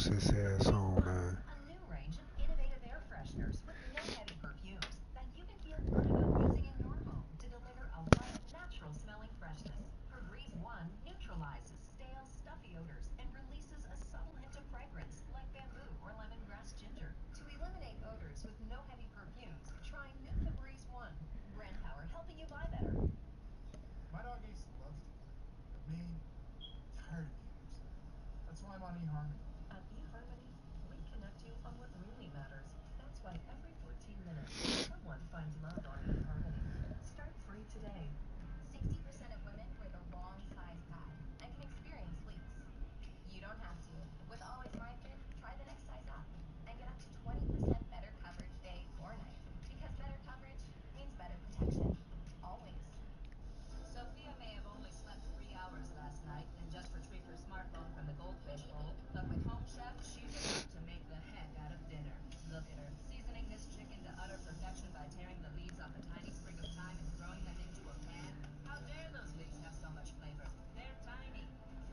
post his ass on, man. A new range of innovative air fresheners with no heavy perfumes that you can feel good about using in your home to deliver a light, natural smelling freshness. Febreze One neutralizes stale, stuffy odors and releases a subtle hint of fragrance like bamboo or lemongrass ginger. To eliminate odors with no heavy perfumes, try new Febreze One. Brand power helping you buy better. My dog Ace loves to play, but me, tired of games. That's why I'm on eHarmony. At eHarmony, we connect you on what really matters. That's why every 14 minutes, someone finds love on eHarmony. Start free today. 60% of women wear the wrong size pad and can experience leaks. You don't have to. With Always My Fit, try the next size up and get up to 20% better coverage day or night. Because better coverage means better protection. Always. Sophia may have only slept 3 hours last night and just retrieved her smartphone from the goldfish bowl, but with Home Chef, she's about to make the heck out of dinner. Look at her, seasoning this chicken to utter perfection by tearing the leaves off a tiny sprig of thyme and throwing them into a pan. How dare those leaves have so much flavor? They're tiny.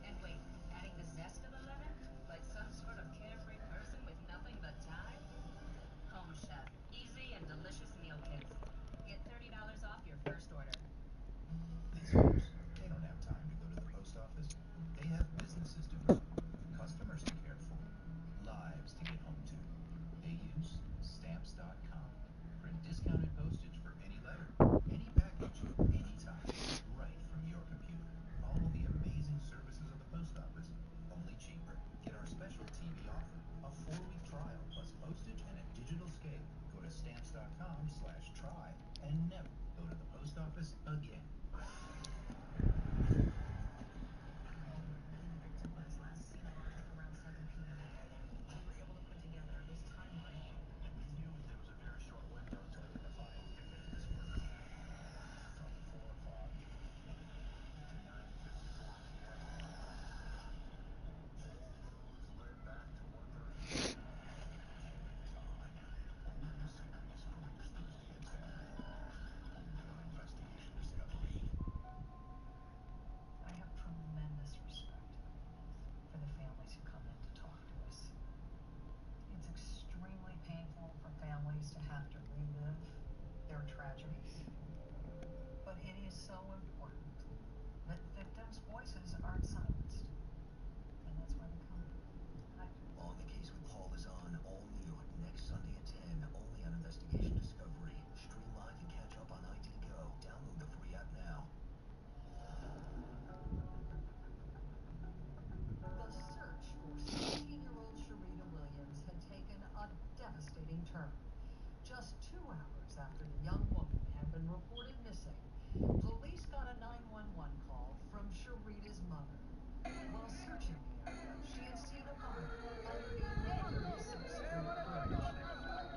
And wait, adding the zest of a lemon? Like some sort of carefree person with nothing but time? Home Chef, easy and delicious meal kits. Get $30 off your first order. These folks, they don't have time to go to the post office. They have businesses to grow, customers to care for, lives to get home to. They use stamps.com. Print discounted postage for any letter, any package, anytime, right from your computer. All the amazing services of the post office, only cheaper. Get our special TV offer, a 4-week trial plus postage and a digital scale. Go to stamps.com/try and never go to the post office again. Victim was last seen alive around 7 p.m. We were able to put together this timeline. We knew there was a very short window to identify and commit this murder. From 4 o'clock to 9:54 p.m. Clues led back to 1:30 a.m. Time, only serious police Thursday at 10. Only on Investigation Discovery. I have tremendous respect for the families who come in to talk to us. It's extremely painful for families to have to relive their tragedies. But it is so important that victims' voices aren't silenced. And that's why they come. Hi. On the Case with Paul is on all new next Sunday at 10, only on Investigation Discovery. Stream live and catch up on ID Go. Download the free app now. The search for 16-year-old Sharita Williams had taken a devastating turn. Just 2 hours after the young woman had been reported missing, police got a 911 call from Sharita's mother. While searching the area, she had seen a body under a neighboring 6-foot bridge.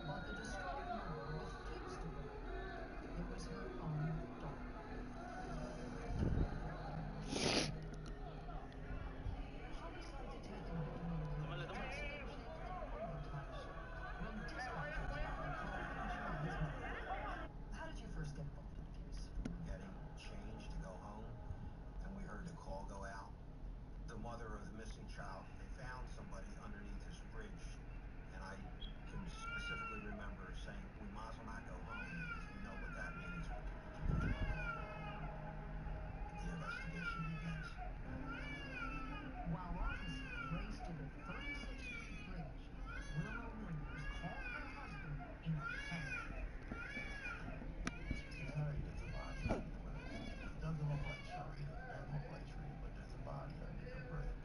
But the distraught mother refused to believe it was her own daughter. Homicide detective Victor just finishing an overtime shift when dispatchers got the call from Sharita's mother. How did you first get involved in the case? Getting changed to go home, and we heard the call go out. The mother of the missing child, they found somebody underneath this bridge, and I can specifically remember saying, we might as well not go home because we know what that means. The investigation begins. While officers raced to the 36th Street Bridge, Wilma Williams called her husband in a panic. She's telling you there's a body under the bridge. It doesn't look like Sharita. It doesn't look like Sharita, but there's a body underneath the bridge.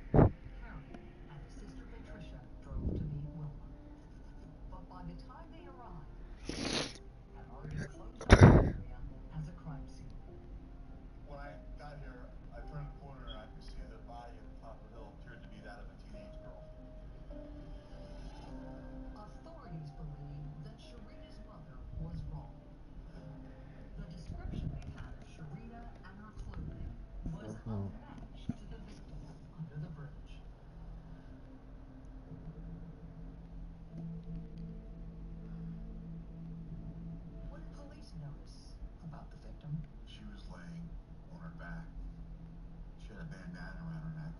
Karen and Sister Patricia drove to meet Wilma. But by the time they arrived, had already closed off the area as a crime scene. When I got here, I turned the corner and I could see the body at the top of the hill appeared to be that of a teenage girl. Authorities believe that Sharita's mother was wrong. The description they had of Sharita and her clothing was a match to the victim under the bridge. What did police notice about the victim? She was laying on her back. She had a bandana around her neck.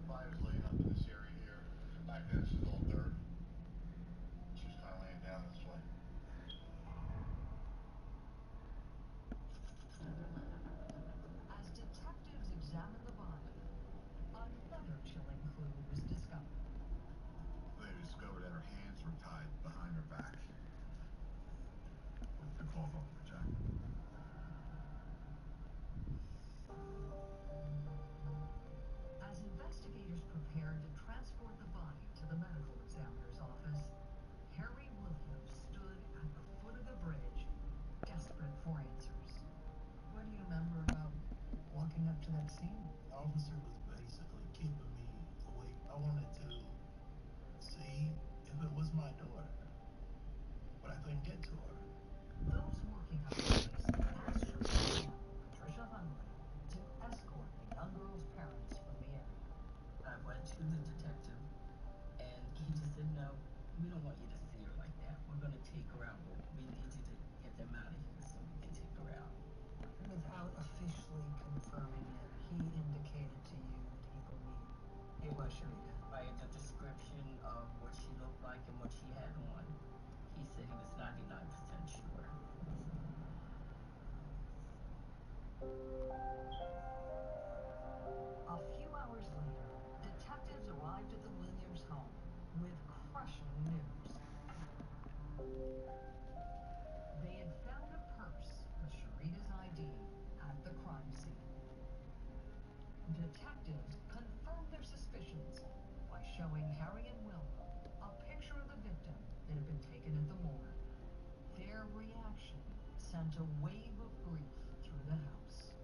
Body's laying up in this area here. Back then, this is all dirt. She was kind of laying down this way. As detectives examined the body, another chilling clue was discovered. They discovered that her hands were tied behind her back with the cloth over her jacket. As investigators prepared to transport the body to the medical examiner's office, Harry Williams stood at the foot of the bridge, desperate for answers. What do you remember about walking up to that scene? The officer was basically keeping me awake. I wanted to see if it was my daughter, but I couldn't get to her. Those working on the case asked Sharita, Patricia Hunley, to escort the young girl's parents from the area. I went to the detective, and he just said, no, we don't want you to see her like that. We're going to take her out. We need you to get them out of here so we can take her out. Without officially confirming it, he indicated to you that he believed it was Sharita. By the description of what she looked like and what she had on, he said he was 99% sure. A few hours later, detectives arrived at the Williams home with crushing news. They had found a purse with Sharita's ID at the crime scene. Detectives confirmed their suspicions by showing Harry and Wilma a picture of the victim that had been taken at the morgue. Their reaction sent a wave of grief through the house.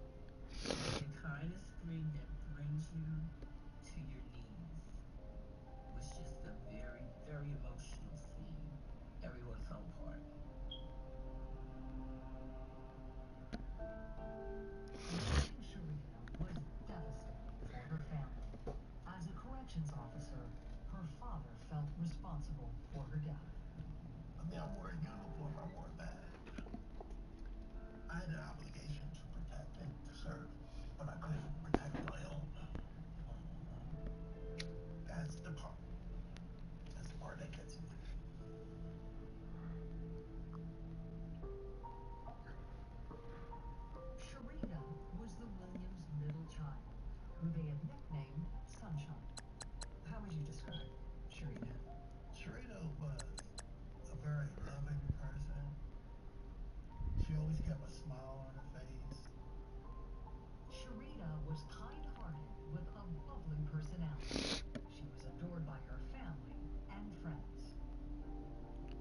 The kind of scream that brings you to your knees was just a very, very emotional scene. Everyone fell apart. Losing Sharita was devastating for her family. As a corrections officer, her father felt responsible for her death. I mean, I wore a uniform, I wore a badge. I had an obligation to protect and to serve, but I couldn't protect my own. That's the part. That's the part that gets me. Sharita was the Williams' middle child, who they had nicknamed Sunshine. How would you describe Sharita? Sharita was a very loving person. She always kept a smile on her face. Sharita was kind-hearted with a bubbly personality. She was adored by her family and friends.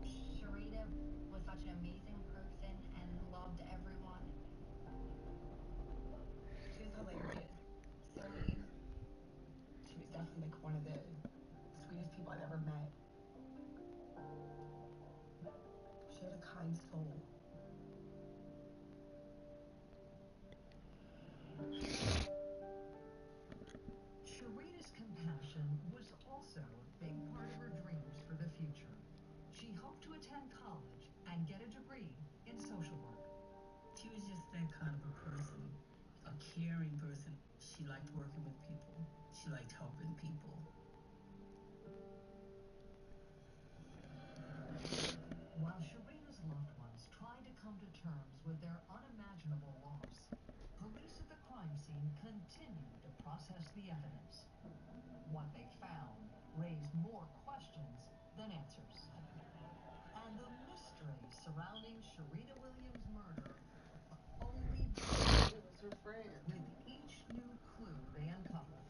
Sharita was such an amazing person and loved everyone. She was hilarious, silly. She was definitely like one of the sweetest people I've ever met. She had a kind soul. Sharita's compassion was also a big part of her dreams for the future. She hoped to attend college and get a degree in social work. She was just that kind of a person, a caring person. She liked working with people. She liked helping people. While Sharita's loved ones tried to come to terms with their unimaginable loss, police at the crime scene continued to process the evidence. What they found raised more questions than answers. And the mystery surrounding Sharita Williams' murder only grew It was her friend. with each new clue they uncovered.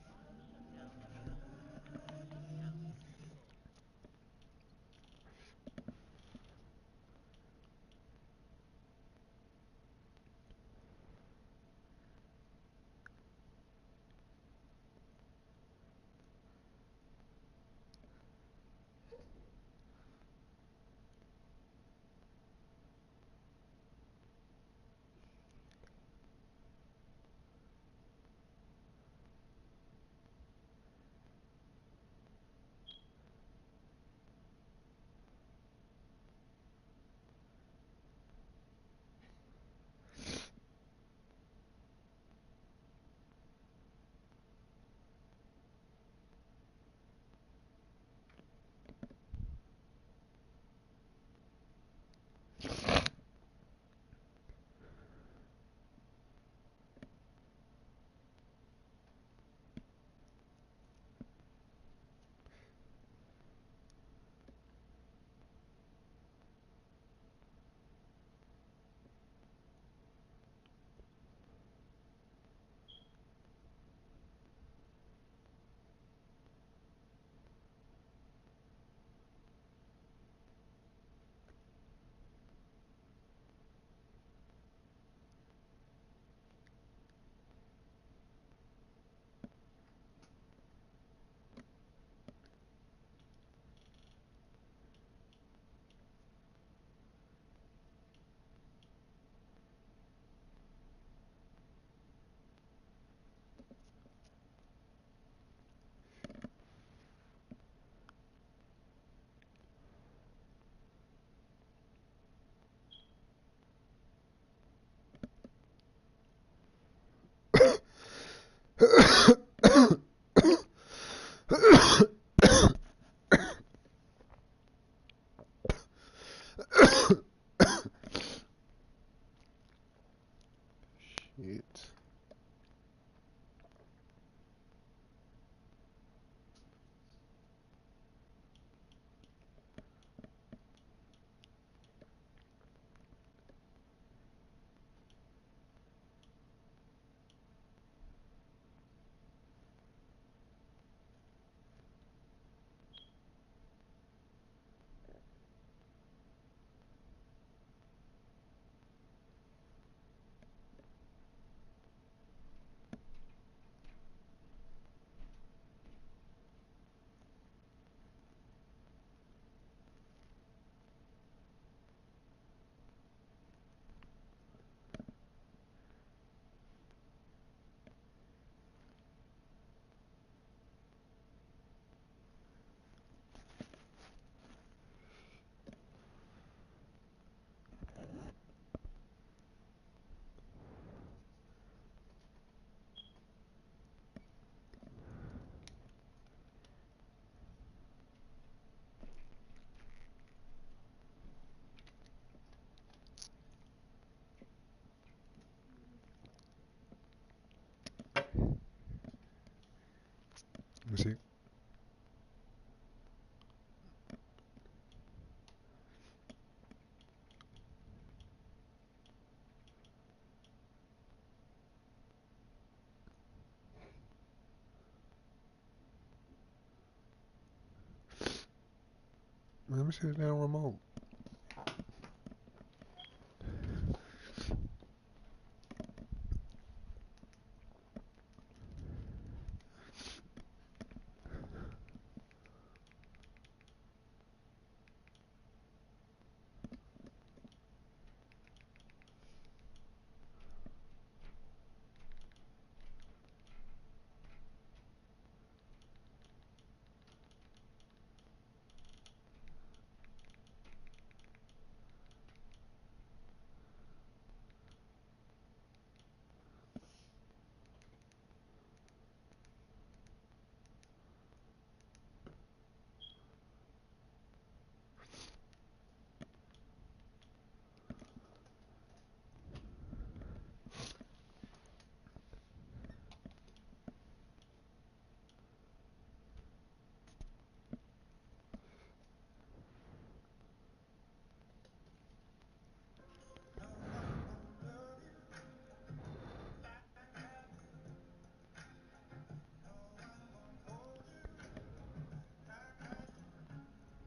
Let me see the damn remote.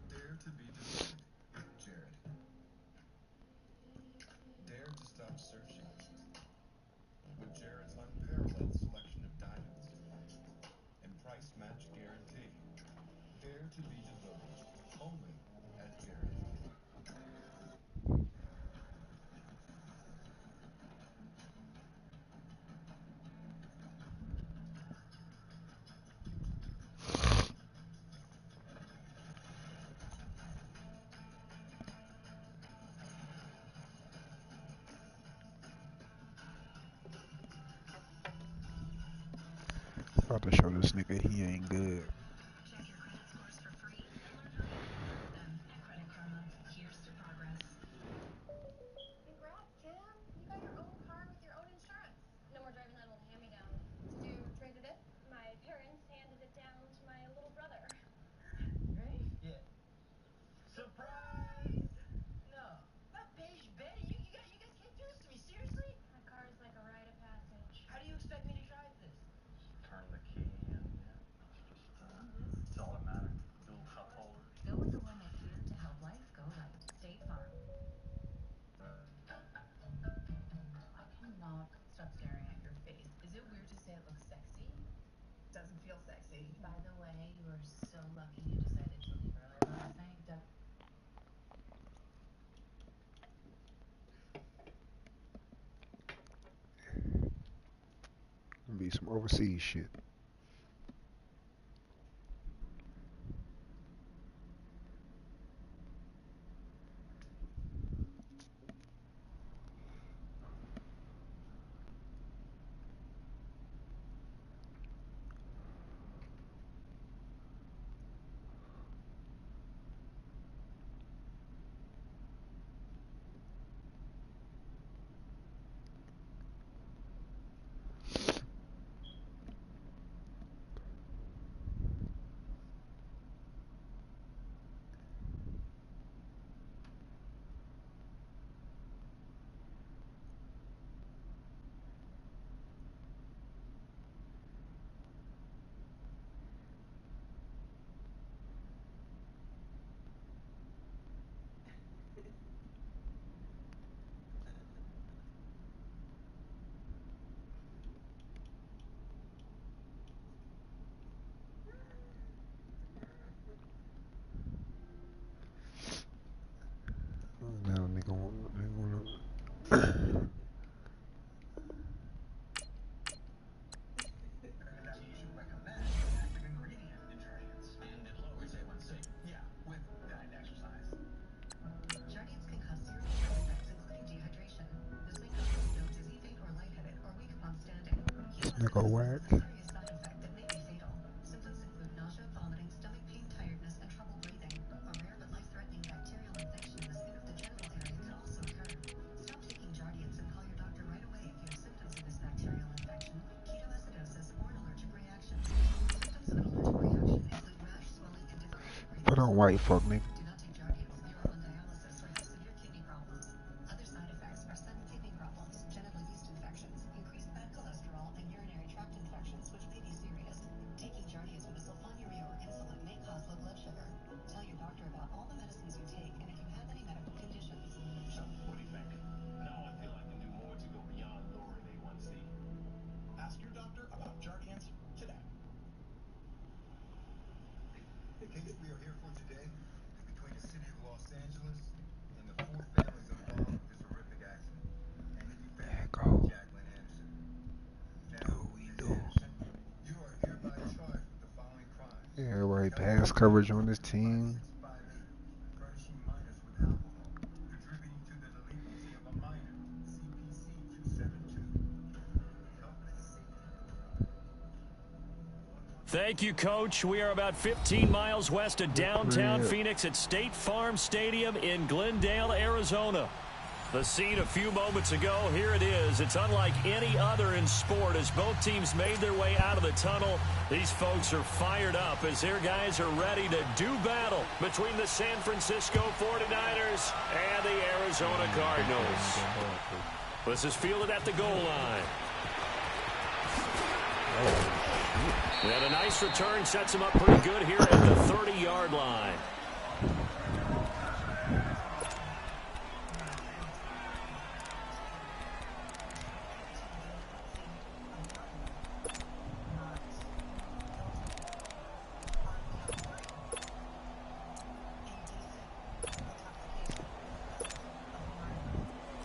Dare to be devoted with Jared. Dare to stop searching with Jared's unparalleled selection of diamonds and price match guarantee. Dare to be devoted only at Jared. About to show this nigga he ain't good. Check your credit scores for free and learn how to improve them at Credit Karma. Here's to progress. Congrats, Kim. You got your own car with your own insurance. No more driving that old hand-me-down. Did you trade it in? My parents handed it down to my little brother. Ready? Yeah. Surprise! No, not beige Betty. You guys can't do this to me. Seriously? My car is like a rite of passage. How do you expect me to drive this? Turn the key and it's automatic. Dual cup holder. Go with the one that's here to help life go right. State Farm. I cannot stop staring at your face. Is it weird to say it looks sexy? Doesn't feel sexy. By the way, you are so lucky you decided to leave early last night. Be some overseas shit. Now nigga wanna That's what you should recommend an active ingredient in Jardiance. And it lowers A1C. Yeah, with diet and exercise. Jardiance can cause serious side effects, including dehydration. This may cause you to feel dizzy, faint, or lightheaded, or weak upon standing. nigga whack. Ketoacidosis is a serious side effect that may be fatal. Symptoms include nausea, vomiting, stomach pain, tiredness, and trouble breathing. A rare but life-threatening bacterial infection in the skin of the genital area can also occur. Stop taking Jardiance and call your doctor right away if you have symptoms of this bacterial infection, ketoacidosis, or an allergic reaction. Symptoms of an allergic reaction include rash, swelling, and difficulty breathing. Put on white fuck nigga. Do not take Jardiance if you are on dialysis or have severe kidney problems. Other side effects are sudden kidney problems, genital yeast infections, increased bad cholesterol, and urinary tract infections, which may be serious. Taking Jardiance with a sulfonylurea or insulin may cause low blood sugar. Tell your doctor about all the medicine coverage on this team. Furnishing minors with alcohol, contributing to the delinquency of a minor. CPC 272. Thank you, Coach. We are about 15 miles west of downtown Yeah. Phoenix at State Farm Stadium in Glendale, Arizona. The scene a few moments ago, here it is. It's unlike any other in sport as both teams made their way out of the tunnel. These folks are fired up as their guys are ready to do battle between the San Francisco 49ers and the Arizona Cardinals. This is fielded at the goal line. And a nice return sets him up pretty good here at the 30-yard line.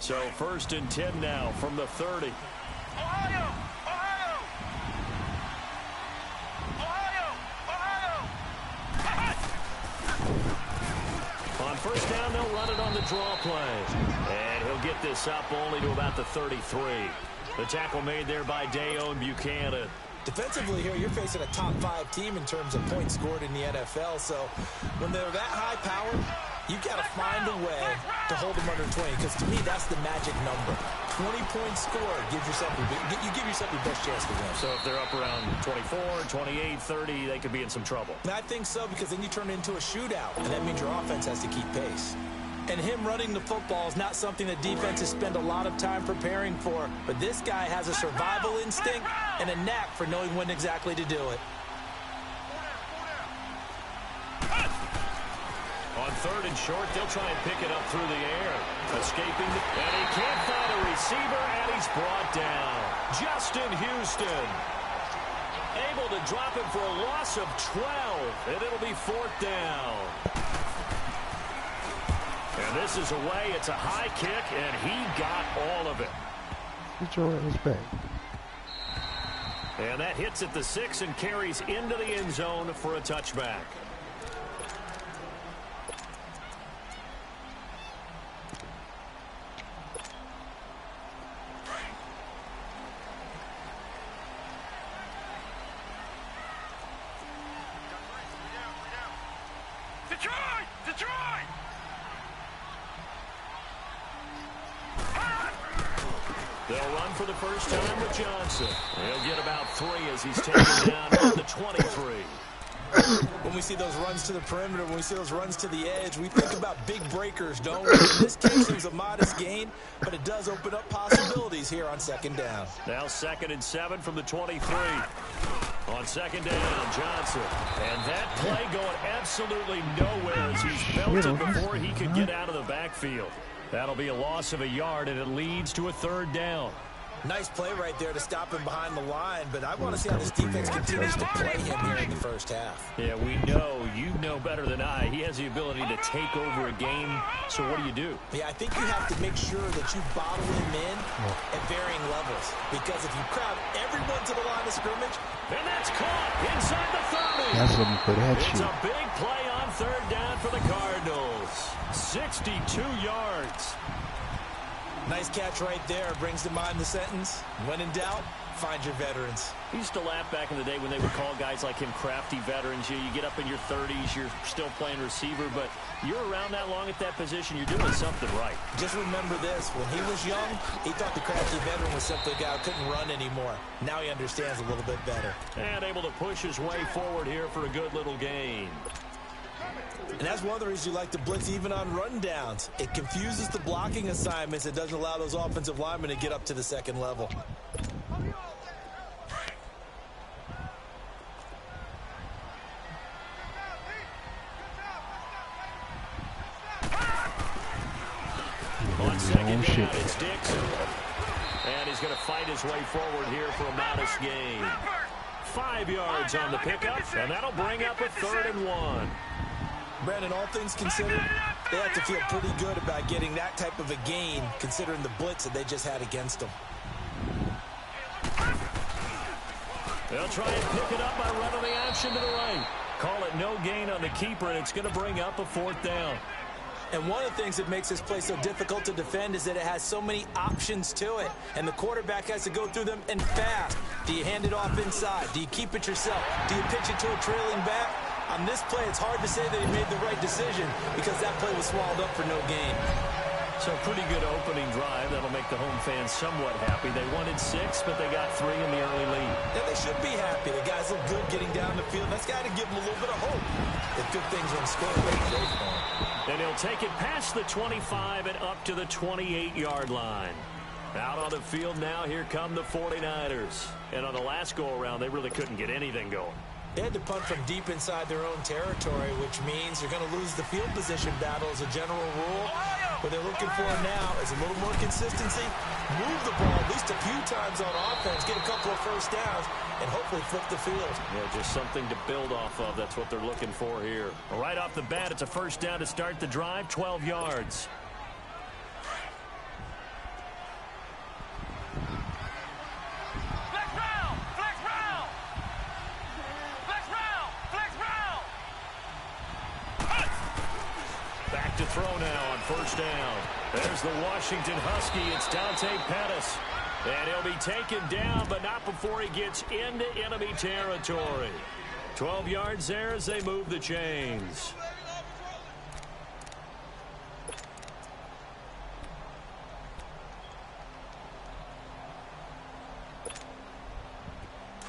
So 1st and 10 now from the 30. Ohio! Ohio! Ohio! On 1st down, they'll run it on the draw play. And he'll get this up only to about the 33. The tackle made there by Dayon Buchanan. Defensively here, you're facing a top 5 team in terms of points scored in the NFL. So when they're that high power, you've got to find a way to hold them under 20. Because to me, that's the magic number. 20 points scored gives yourself you give yourself your best chance to win. So if they're up around 24, 28, 30, they could be in some trouble. And I think so, because then you turn it into a shootout, and that means your offense has to keep pace. And him running the football is not something that defenses spend a lot of time preparing for. But this guy has a survival instinct and a knack for knowing when exactly to do it. On 3rd and short, they'll try and pick it up through the air. Escaping, and he can't find a receiver, and he's brought down. Justin Houston able to drop him for a loss of 12, and it'll be 4th down. And this is away. It's a high kick, and he got all of it. Get your ass back. And that hits at the 6 and carries into the end zone for a touchback. Detroit! Detroit! They'll run for the first time with Johnson. He'll get about 3 as he's taken down at the 23. When we see those runs to the perimeter, when we see those runs to the edge, we think about big breakers, don't we? In this case, it was a modest gain, but it does open up possibilities here on 2nd down. Now 2nd and 7 from the 23. On 2nd down, Johnson. And that play going absolutely nowhere as he's belted before he could get out of the backfield. That'll be a loss of a yard, and it leads to a 3rd down. Nice play right there to stop him behind the line, but I want to see how this defense continues to play him here in the first half. Yeah, we know. You know better than I. He has the ability to take over a game, so what do? Yeah, I think you have to make sure that you bottle him in at varying levels, because if you crowd everyone to the line of scrimmage, and that's caught inside the 30. That's something for that It's shit. a big play on 3rd down for the Cardinals. 62 yards. nice catch right there. Brings to mind the sentence, when in doubt, find your veterans. We used to laugh back in the day when they would call guys like him crafty veterans. You get up in your 30s, you're still playing receiver, but you're around that long at that position, you're doing something right. Just remember this, when he was young, he thought the crafty veteran was simply a guy who couldn't run anymore. Now he understands a little bit better. And able to push his way forward here for a good little gain. And that's one of the reasons you like to blitz even on rundowns. It confuses the blocking assignments. It doesn't allow those offensive linemen to get up to the second level. On second down, it's Dixon. And he's going to fight his way forward here for a modest gain. 5 yards on the pickup, and that'll bring up a 3rd and 1. Brandon, all things considered, they have to feel pretty good about getting that type of a gain, considering the blitz that they just had against them. They'll try and pick it up by running the option to the right. call it no gain on the keeper, and it's going to bring up a 4th down. And one of the things that makes this play so difficult to defend is that it has so many options to it, and the quarterback has to go through them and fast. Do you hand it off inside? Do you keep it yourself? Do you pitch it to a trailing back? On this play, it's hard to say that he made the right decision because that play was swallowed up for no gain. So pretty good opening drive. That'll make the home fans somewhat happy. They wanted 6, but they got 3 in the early lead. Yeah, they should be happy. The guys look good getting down the field. That's got to give them a little bit of hope that good things are in store for them. And he'll take it past the 25 and up to the 28-yard line. Out on the field now, here come the 49ers. And on the last go-around, they really couldn't get anything going. They had to punt from deep inside their own territory, which means you're going to lose the field position battle as a general rule. What they're looking for now is a little more consistency, move the ball at least a few times on offense, get a couple of first downs, and hopefully flip the field. Yeah, just something to build off of. That's what they're looking for here. Right off the bat, it's a first down to start the drive, 12 yards. Back to throw now on first down. There's the Washington Husky. It's Dante Pettis. And he'll be taken down, but not before he gets into enemy territory. 12 yards there as they move the chains.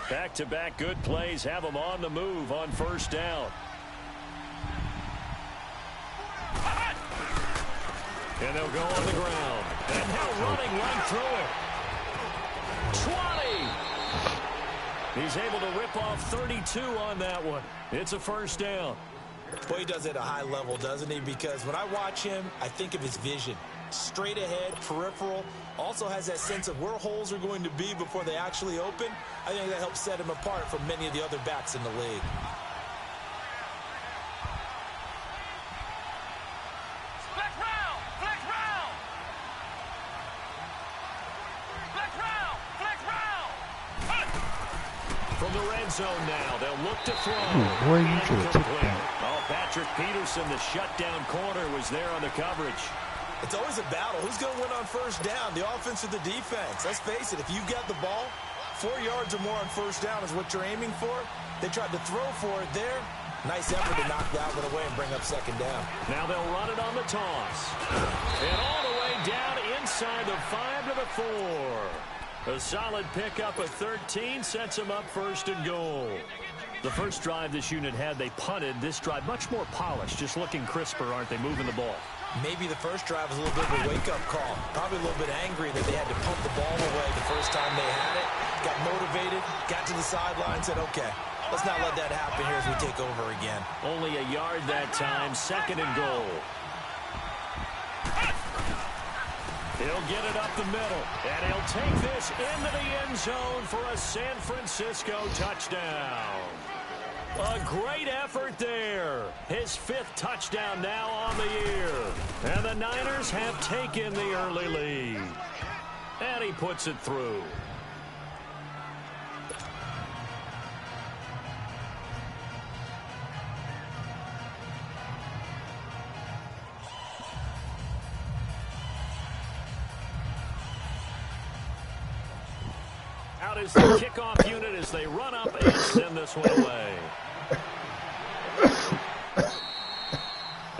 Back-to-back good plays have them on the move on first down. And they'll go on the ground. And now running right through it. 20! He's able to rip off 32 on that one. It's a first down. Boy, he does it at a high level, doesn't he? Because when I watch him, I think of his vision. Straight ahead, peripheral. Also has that sense of where holes are going to be before they actually open. I think that helps set him apart from many of the other backs in the league. Zone now. They'll look to throw. Boy, you should have took that. Oh, Patrick Peterson, the shutdown corner, was there on the coverage. It's always a battle. Who's going to win on first down, the offense or the defense? Let's face it, if you got the ball, 4 yards or more on first down is what you're aiming for. They tried to throw for it there. Nice effort to knock that one away and bring up second down. Now they'll run it on the toss. And all the way down inside the 5 to the 4. A solid pickup of 13 sets them up first and goal. The first drive this unit had, they punted. This drive, much more polished, just looking crisper, aren't they, moving the ball? Maybe the first drive was a little bit of a wake-up call. Probably a little bit angry that they had to pump the ball away the first time they had it. Got motivated, got to the sideline, said, okay, let's not let that happen here as we take over again. Only a yard that time, second and goal. He'll get it up the middle, and he'll take this into the end zone for a San Francisco touchdown. A great effort there. His 5th touchdown now on the year. And the Niners have taken the early lead. And he puts it through. Out is the kickoff unit as they run up and send this one away.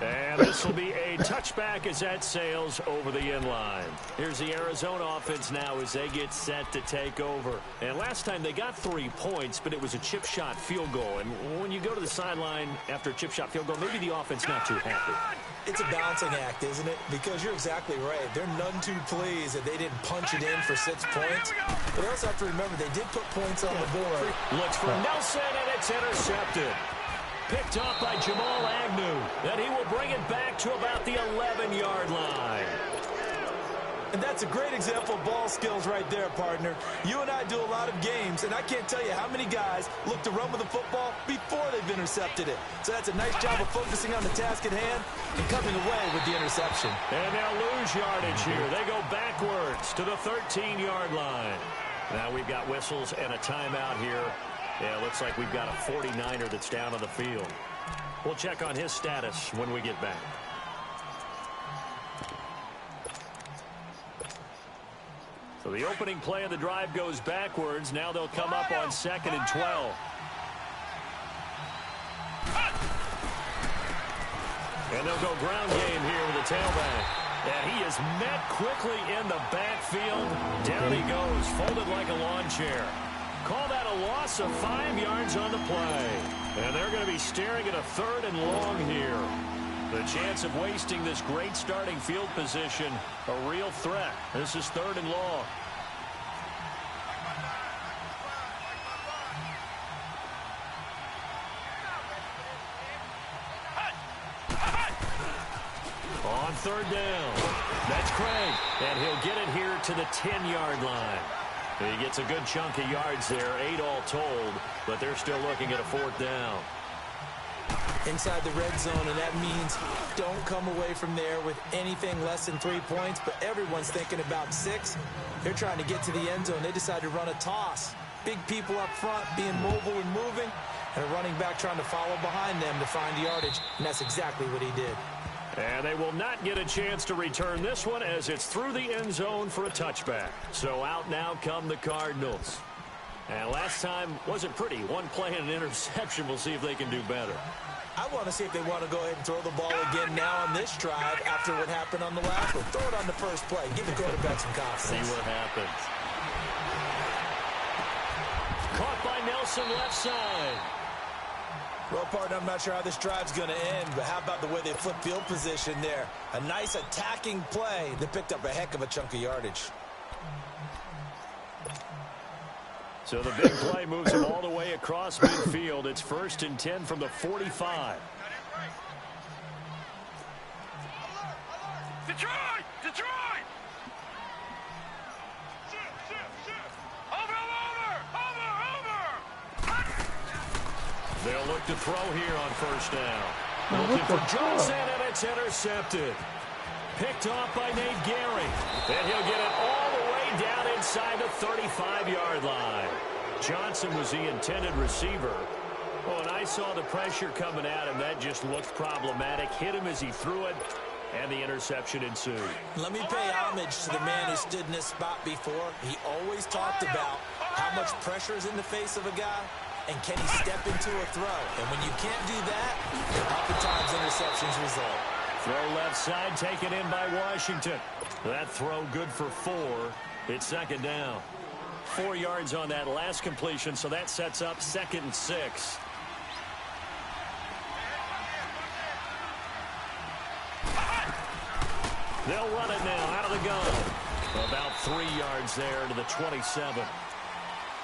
And this will be a touchback as that sails over the inline. Here's the Arizona offense now as they get set to take over. And last time they got 3 points, but it was a chip shot field goal. And when you go to the sideline after a chip shot field goal, maybe the offense not too happy. It's a balancing act, isn't it? Because you're exactly right. They're none too pleased that they didn't punch it in for 6 points. But they also have to remember they did put points on the board. Looks for Nelson, and it's intercepted. Picked off by Jamal Agnew. And he will bring it back to about the 11-yard line. And that's a great example of ball skills right there, partner. You and I do a lot of games, and I can't tell you how many guys look to run with the football before they've intercepted it. So that's a nice job of focusing on the task at hand and coming away with the interception. And they'll lose yardage here. They go backwards to the 13-yard line. Now we've got whistles and a timeout here Yeah, it looks like we've got a 49er that's down on the field. We'll check on his status when we get back. So the opening play of the drive goes backwards. Now they'll come up on 2nd and 12. And they'll go ground game here with the tailback. And he is met quickly in the backfield. Down he goes, folded like a lawn chair. Call that a loss of 5 yards on the play. And they're going to be staring at a 3rd and long here. The chance of wasting this great starting field position, a real threat. This is 3rd and long. On 3rd down, that's Craig, and he'll get it here to the 10-yard line. He gets a good chunk of yards there, 8 all told, but they're still looking at a 4th down. Inside the red zone, and that means don't come away from there with anything less than 3 points, but everyone's thinking about 6. They're trying to get to the end zone. They decide to run a toss. Big people up front being mobile and moving, and a running back trying to follow behind them to find yardage, and that's exactly what he did. And they will not get a chance to return this one as it's through the end zone for a touchback. So out now come the Cardinals. And last time wasn't pretty. One play and an interception. We'll see if they can do better. I want to see if they want to go ahead and throw the ball again now on this drive after what happened on the last one. Throw it on the first play. Give the quarterback some confidence. See what happens. Caught by Nelson left side. Well, partner, I'm not sure how this drive's going to end, but how about the way they flip field position there? A nice attacking play that picked up a heck of a chunk of yardage. So the big play moves him all the way across midfield. It's 1st and 10 from the 45. Detroit! Detroit! They'll look to throw here on 1st down. Looking for Johnson, and it's intercepted. Picked off by Nate Gehring. And he'll get it all the way down inside the 35-yard line. Johnson was the intended receiver. Oh, and I saw the pressure coming at him. That just looked problematic. Hit him as he threw it, and the interception ensued. Let me pay homage to the man who stood in this spot before. He always talked about how much pressure is in the face of a guy. And can he step into a throw? And when you can't do that, oftentimes interceptions result. Throw left side taken in by Washington. That throw good for 4. It's 2nd down. 4 yards on that last completion, so that sets up 2nd and 6. They'll run it now out of the gun. About 3 yards there to the 27.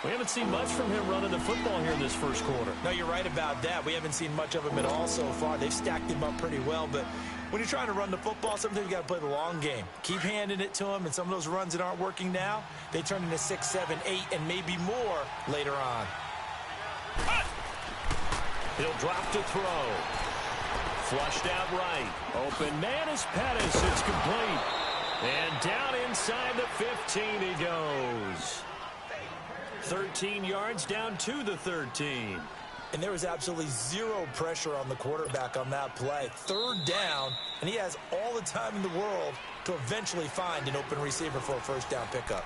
We haven't seen much from him running the football here in this first quarter. No, you're right about that. We haven't seen much of him at all so far. They've stacked him up pretty well, but when you're trying to run the football, sometimes you got to play the long game. Keep handing it to him, and some of those runs that aren't working now, they turn into 6, 7, 8, and maybe more later on. He'll drop to throw. Flushed out right. Open man is Pettis. It's complete. And down inside the 15 he goes. 13 yards down to the 13. And there was absolutely zero pressure on the quarterback on that play. 3rd down, and he has all the time in the world to eventually find an open receiver for a 1st down pickup.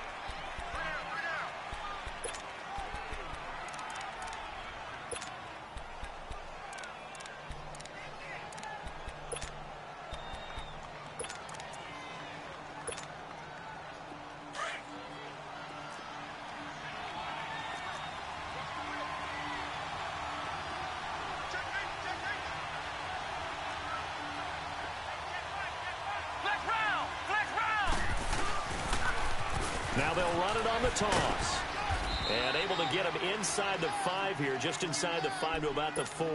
Now they'll run it on the toss. And able to get him inside the 5 here, just inside the 5 to about the 4.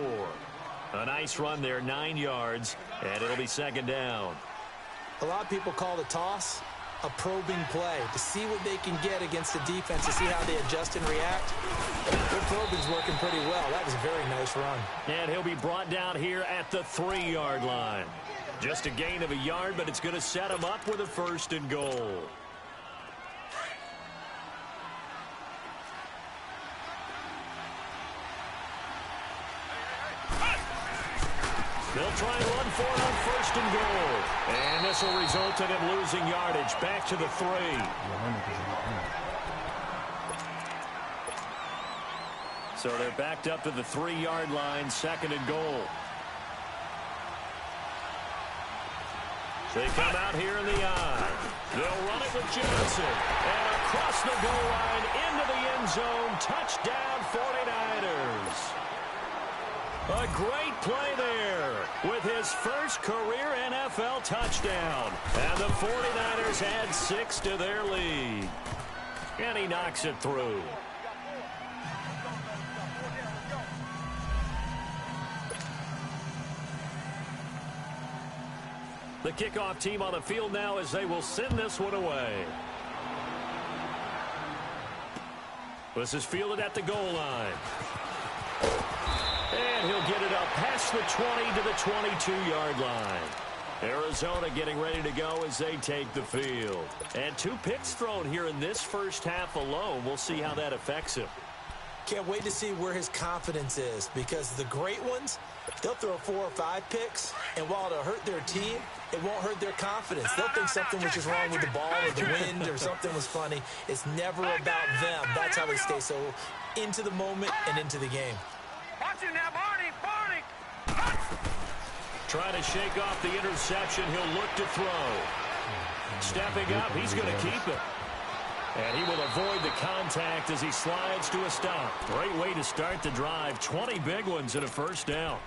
A nice run there, 9 yards, and it'll be 2nd down. A lot of people call the toss a probing play to see what they can get against the defense, to see how they adjust and react. Their probing's working pretty well. That was a very nice run. And he'll be brought down here at the 3-yard line. Just a gain of a yard, but it's going to set him up with a 1st and goal. They'll try and run for it on 1st and goal. And this will result in him losing yardage. Back to the 3. So they're backed up to the 3-yard line, 2nd and goal. They come out here in the eye. They'll run it with Johnson. And across the goal line into the end zone. Touchdown 49ers. A great play there with his first career NFL touchdown. And the 49ers add 6 to their lead. And he knocks it through. The kickoff team on the field now as they will send this one away. This is fielded at the goal line. And he'll get it up past the 20 to the 22-yard line. Arizona getting ready to go as they take the field. And 2 picks thrown here in this first half alone. We'll see how that affects him. Can't wait to see where his confidence is, because the great ones, they'll throw 4 or 5 picks, and while it'll hurt their team, it won't hurt their confidence. They'll think something was just wrong with the ball or the wind or something was funny. It's never about them. That's how they stay so into the moment and into the game. Watch it now, Barney! Trying to shake off the interception. He'll look to throw. Stepping up, he's going to keep it. And he will avoid the contact as he slides to a stop. Great way to start the drive. 20 big ones and a first down.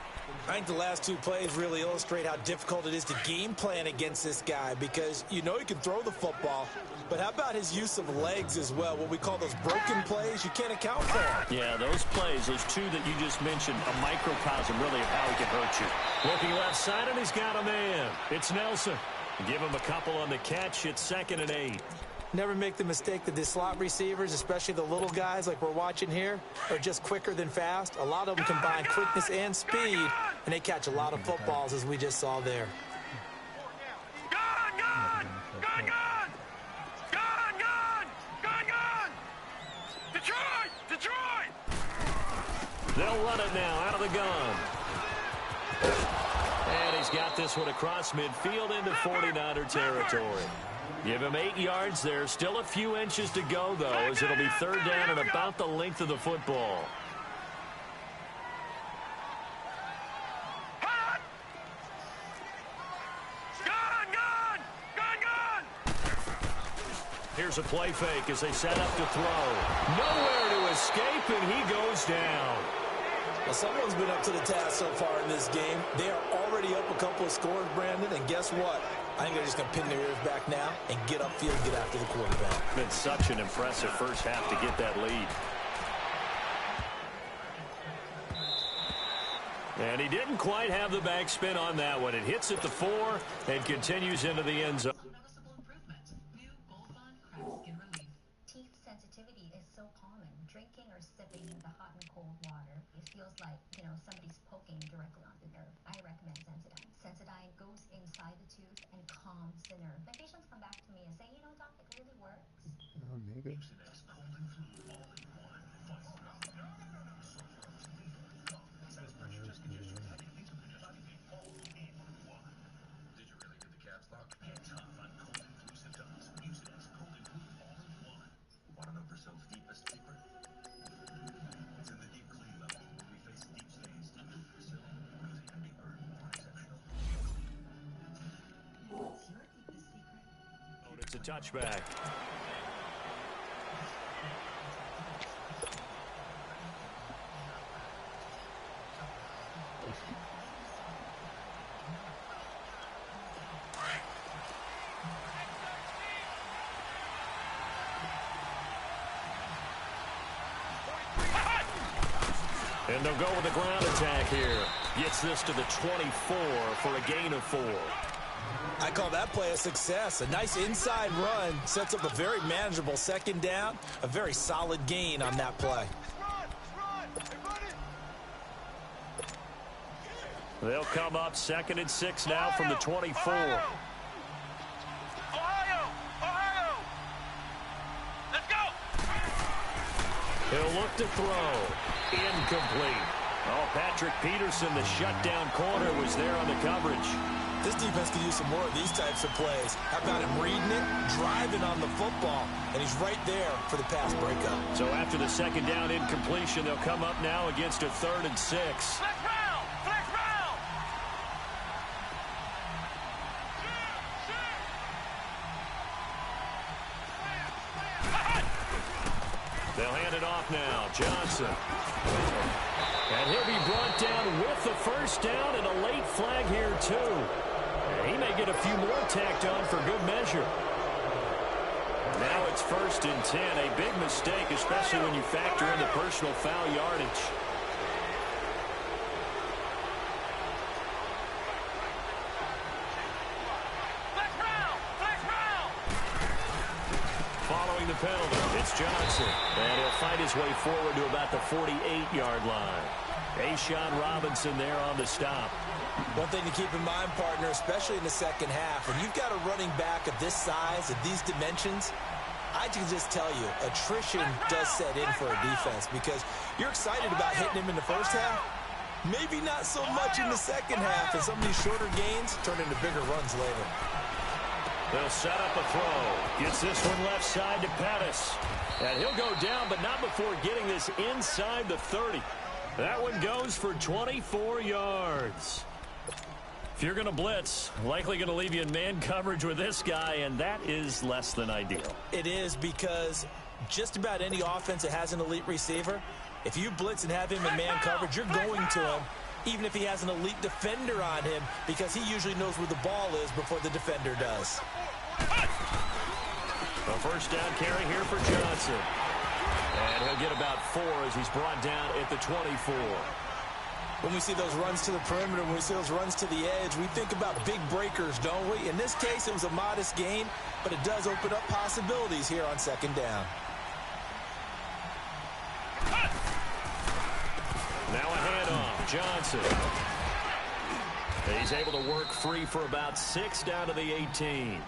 I think the last 2 plays really illustrate how difficult it is to game plan against this guy, because you know he can throw the football, but how about his use of legs as well? What we call those broken plays, you can't account for them. Yeah, those plays, those 2 that you just mentioned, a microcosm really of how he can hurt you. Looking left side, and he's got a man. It's Nelson. Give him a couple on the catch. It's 2nd and 8. Never make the mistake that the slot receivers, especially the little guys like we're watching here, are just quicker than fast. A lot of them combine quickness and speed, and they catch a lot of footballs, as we just saw there. Gun! Detroit! They'll run it now out of the gun. And he's got this one across midfield into 49er territory. Give him 8 yards there. Still a few inches to go, though, as it'll be 3rd down and about the length of the football. Here's a play fake as they set up to throw. Nowhere to escape, and he goes down. Well, someone's been up to the task so far in this game. They are already up a couple of scores, Brandon, and guess what? I think they're just going to pin their ears back now and get upfield and get after the quarterback. Been such an impressive first half to get that lead. And he didn't quite have the backspin on that one. It hits at the 4 and continues into the end zone. Noticeable improvement. New Gold Bond Crest Skin Relief. Teeth sensitivity is so common. Drinking or sipping the hot and cold water, it feels like, somebody's poking directly on the nerve. I recommend Sensodyne. Sensodyne goes inside the tooth and calms the nerve. My patients come back to me and say, doc, it really works. Oh, nigga. It's a touchback. And they'll go with the ground attack here. Gets this to the 24 for a gain of 4. I call that play a success. A nice inside run sets up a very manageable 2nd down. A very solid gain on that play. They'll come up 2nd and 6 now from the 24. Ohio! Let's go! He'll look to throw. Incomplete. Oh, Patrick Peterson, the shutdown corner, was there on the coverage. This defense could use some more of these types of plays. How about him reading it, driving on the football, and he's right there for the pass breakup. So after the second down incompletion, they'll come up now against a 3rd and 6. Flex round! Flex round! They'll hand it off now. Johnson. And he'll be brought down with the first down and a late flag here, too. And he may get a few more tacked on for good measure. Now it's 1st and 10. A big mistake, especially when you factor in the personal foul yardage. Flex round! Flex round! Following the penalty, it's Johnson. And he'll fight his way forward to about the 48-yard line. Ashawn Robinson there on the stop. One thing to keep in mind, partner, especially in the second half, when you've got a running back of this size, of these dimensions, I can just tell you, attrition does set in for a defense because you're excited about hitting him in the first half. Maybe not so much in the second half, and some of these shorter gains turn into bigger runs later. They'll set up a throw. Gets this one left side to Pettis. And he'll go down, but not before getting this inside the 30. That one goes for 24 yards. If you're going to blitz, likely going to leave you in man coverage with this guy, and that is less than ideal. It is because just about any offense that has an elite receiver, if you blitz and have him in man coverage, you're going to him, even if he has an elite defender on him, because he usually knows where the ball is before the defender does. A first down carry here for Johnson. And he'll get about 4 as he's brought down at the 24. When we see those runs to the perimeter, when we see those runs to the edge, we think about big breakers, don't we? In this case, it was a modest gain, but it does open up possibilities here on second down. Now a handoff. Johnson. He's able to work free for about 6 down to the 18.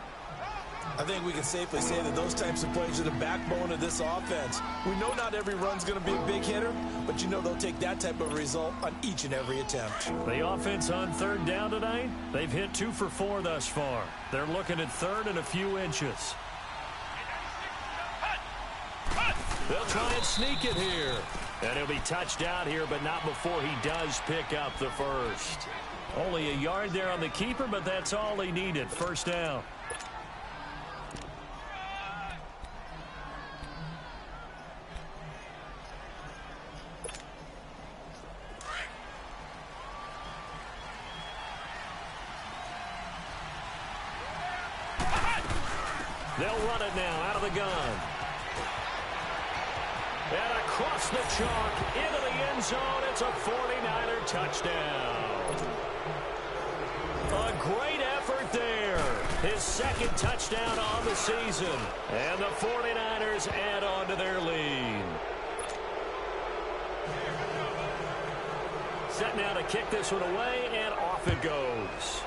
I think we can safely say that those types of plays are the backbone of this offense. We know not every run's going to be a big hitter, but you know they'll take that type of result on each and every attempt. The offense on 3rd down tonight, they've hit 2 for 4 thus far. They're looking at 3rd and a few inches. They'll try and sneak it here. And he'll be touched out here, but not before he does pick up the first. Only a yard there on the keeper, but that's all he needed. First down. They'll run it now out of the gun. And across the chalk into the end zone. It's a 49er touchdown. A great effort there. His 2nd touchdown on the season. And the 49ers add on to their lead. Set now to kick this one away, and off it goes.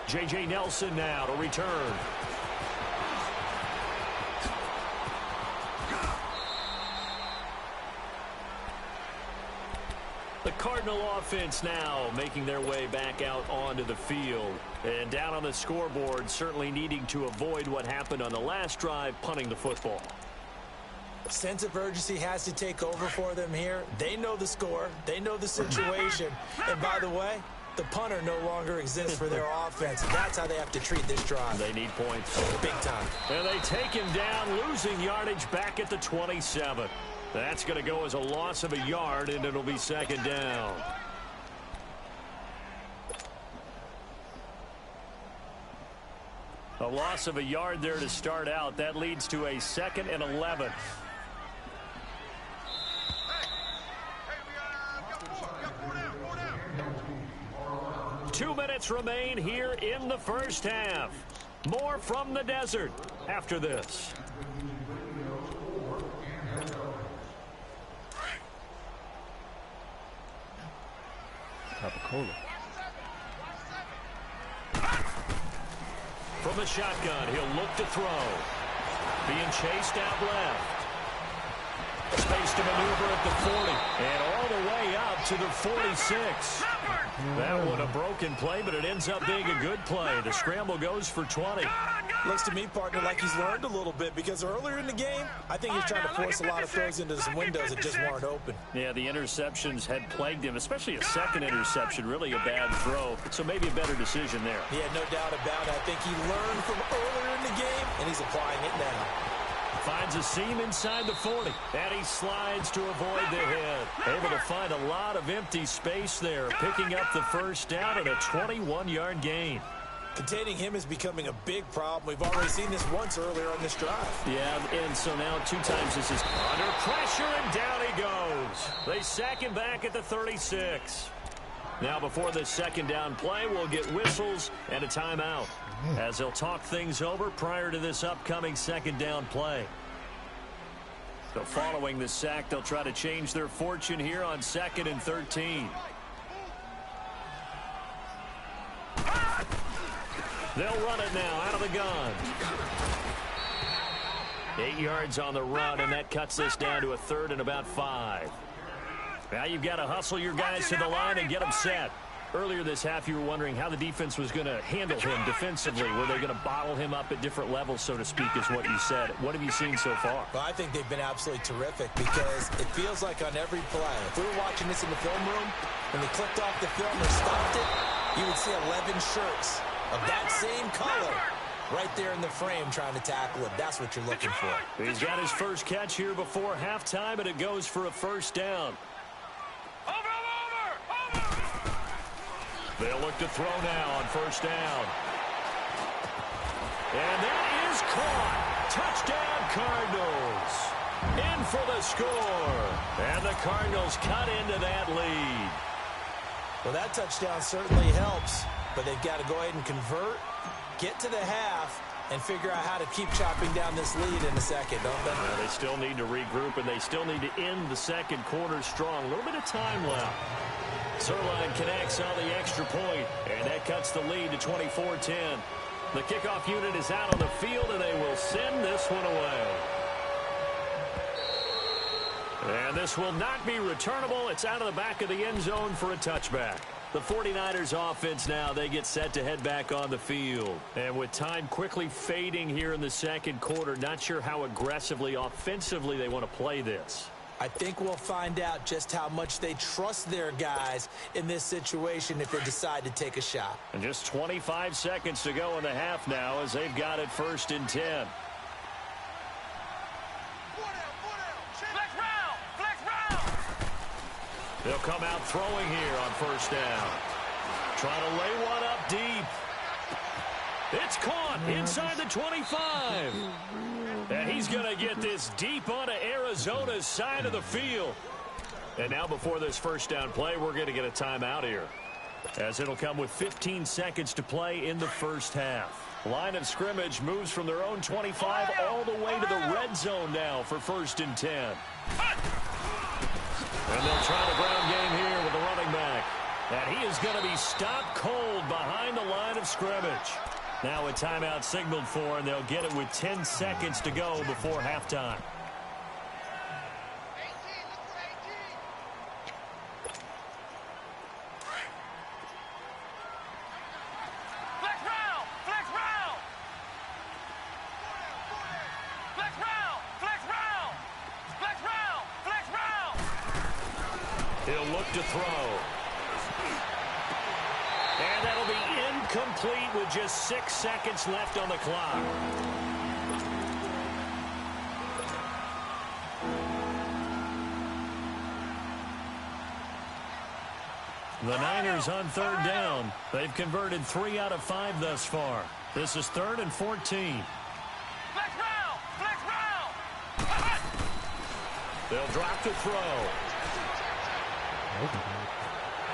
J.J. Nelson now to return. The Cardinal offense now making their way back out onto the field. And down on the scoreboard, certainly needing to avoid what happened on the last drive, punting the football. Sense of urgency has to take over for them here. They know the score. They know the situation. And by the way, the punter no longer exists for their offense. That's how they have to treat this drive. They need points. Big time. And they take him down, losing yardage back at the 27. That's going to go as a loss of a yard, and it'll be 2nd down. A loss of a yard there to start out. That leads to a 2nd and 11. 2 minutes remain here in the first half. More from the desert after this. Coca-Cola. From the shotgun, he'll look to throw. Being chased out left. Space to maneuver at the 40. And all the way up to the 46. That one a broken play, but it ends up being a good play. The scramble goes for 20. Looks to me, partner, like he's learned a little bit, because earlier in the game, I think he was trying to force a lot of throws into some windows that just weren't open. Yeah, the interceptions had plagued him, especially a second interception, really a bad throw. So maybe a better decision there. Yeah, no doubt about it. I think he learned from earlier in the game, and he's applying it now. Finds a seam inside the 40, and he slides to avoid the hit. Able to find a lot of empty space there, picking up the first down and a 21-yard gain. Containing him is becoming a big problem. We've already seen this once earlier on this drive. Yeah, and so now 2 times this is under pressure, and down he goes. They sack him back at the 36. Now before this second down play, we'll get whistles and a timeout as they'll talk things over prior to this upcoming second down play. So following the sack, they'll try to change their fortune here on 2nd and 13. They'll run it now out of the gun. 8 yards on the run, and that cuts this down to a 3rd and about 5. Now you've got to hustle your guys to the line and get them set. Earlier this half, you were wondering how the defense was going to handle him defensively. Were they going to bottle him up at different levels, so to speak, is what you said. What have you seen so far? Well, I think they've been absolutely terrific, because it feels like on every play, if we were watching this in the film room, when they clicked off the film or stopped it, you would see 11 shirts of that same color right there in the frame trying to tackle him. That's what you're looking for. He's got his first catch here before halftime, and it goes for a first down. They'll look to throw now on first down. And that is caught. Touchdown, Cardinals. In for the score. And the Cardinals cut into that lead. Well, that touchdown certainly helps, but they've got to go ahead and convert, get to the half, and figure out how to keep chopping down this lead in a second, don't they? Yeah, they still need to regroup, and they still need to end the second quarter strong. A little bit of time left. Sirline connects on the extra point, and that cuts the lead to 24-10. The kickoff unit is out on the field, and they will send this one away. And this will not be returnable. It's out of the back of the end zone for a touchback. The 49ers offense now, they get set to head back on the field. And with time quickly fading here in the second quarter, not sure how aggressively, offensively they want to play this. I think we'll find out just how much they trust their guys in this situation if they decide to take a shot. And just 25 seconds to go in the half now as they've got it 1st and 10. They'll come out throwing here on first down. Trying to lay one up deep. It's caught inside the 25. And he's going to get this deep onto Arizona's side of the field. And now before this first down play, we're going to get a timeout here, as it'll come with 15 seconds to play in the first half. Line of scrimmage moves from their own 25 all the way to the red zone now for 1st and 10. And they'll try the ground game here with the running back. And he is going to be stopped cold behind the line of scrimmage. Now a timeout signaled for, and they'll get it with 10 seconds to go before halftime. He'll look to throw. And that'll be incomplete with just 6 seconds left on the clock. The Niners on 3rd down. They've converted 3 out of 5 thus far. This is 3rd and 14. They'll drop to throw.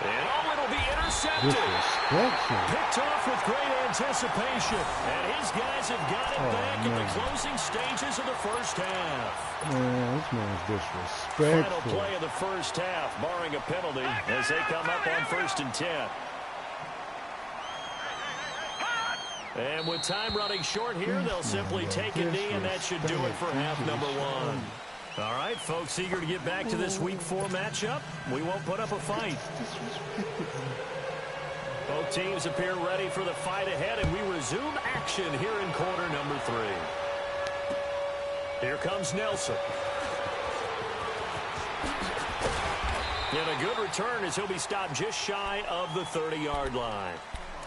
And it'll be intercepted. Picked off with great anticipation. And his guys have got it back in the closing stages of the first half. Man, this man's disrespectful. Final play of the first half, barring a penalty, as they come up on 1st and 10. And with time running short here, they'll simply take a knee, and that should do it for half number 1. All right, folks, eager to get back to this Week 4 matchup. We won't put up a fight. Both teams appear ready for the fight ahead, and we resume action here in quarter number 3. Here comes Nelson. And a good return as he'll be stopped just shy of the 30-yard line.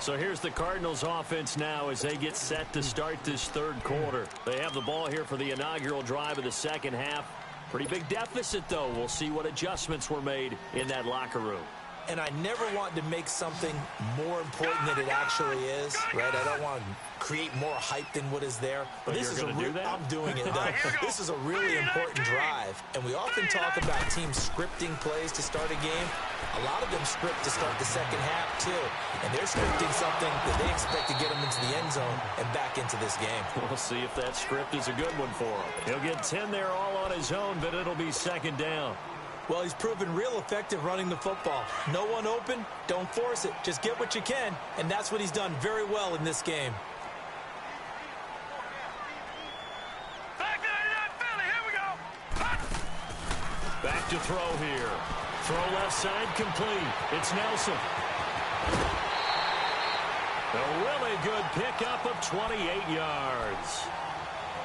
So here's the Cardinals offense now as they get set to start this third quarter. They have the ball here for the inaugural drive of the second half. Pretty big deficit, though. We'll see what adjustments were made in that locker room. And I never want to make something more important than it actually is, right? I don't want to create more hype than what is there. But this is I'm doing it, though. This is a really important drive. And we often talk about teams scripting plays to start a game. A lot of them script to start the second half, too. And they're scripting something that they expect to get them into the end zone and back into this game. We'll see if that script is a good one for him. He'll get 10 there all on his own, but it'll be second down. Well, he's proven real effective running the football. No one open, don't force it. Just get what you can, and that's what he's done very well in this game. Back to throw here. Throw left side complete. It's Nelson. A really good pickup of 28 yards.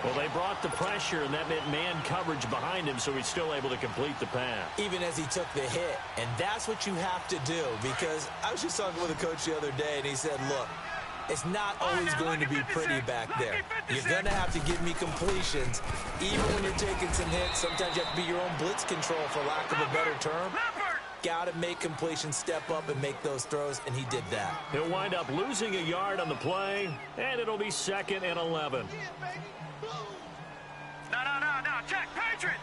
Well, they brought the pressure, and that meant man coverage behind him, so he's still able to complete the pass. Even as he took the hit. And that's what you have to do, because I was just talking with a coach the other day, and he said, look, it's not always going to be pretty back there. You're going to have to give me completions. Even when you're taking some hits, sometimes you have to be your own blitz control, for lack of a better term. Got to make completions, step up, and make those throws, and he did that. He'll wind up losing a yard on the play, and it'll be 2nd and 11. No, check, Patriot!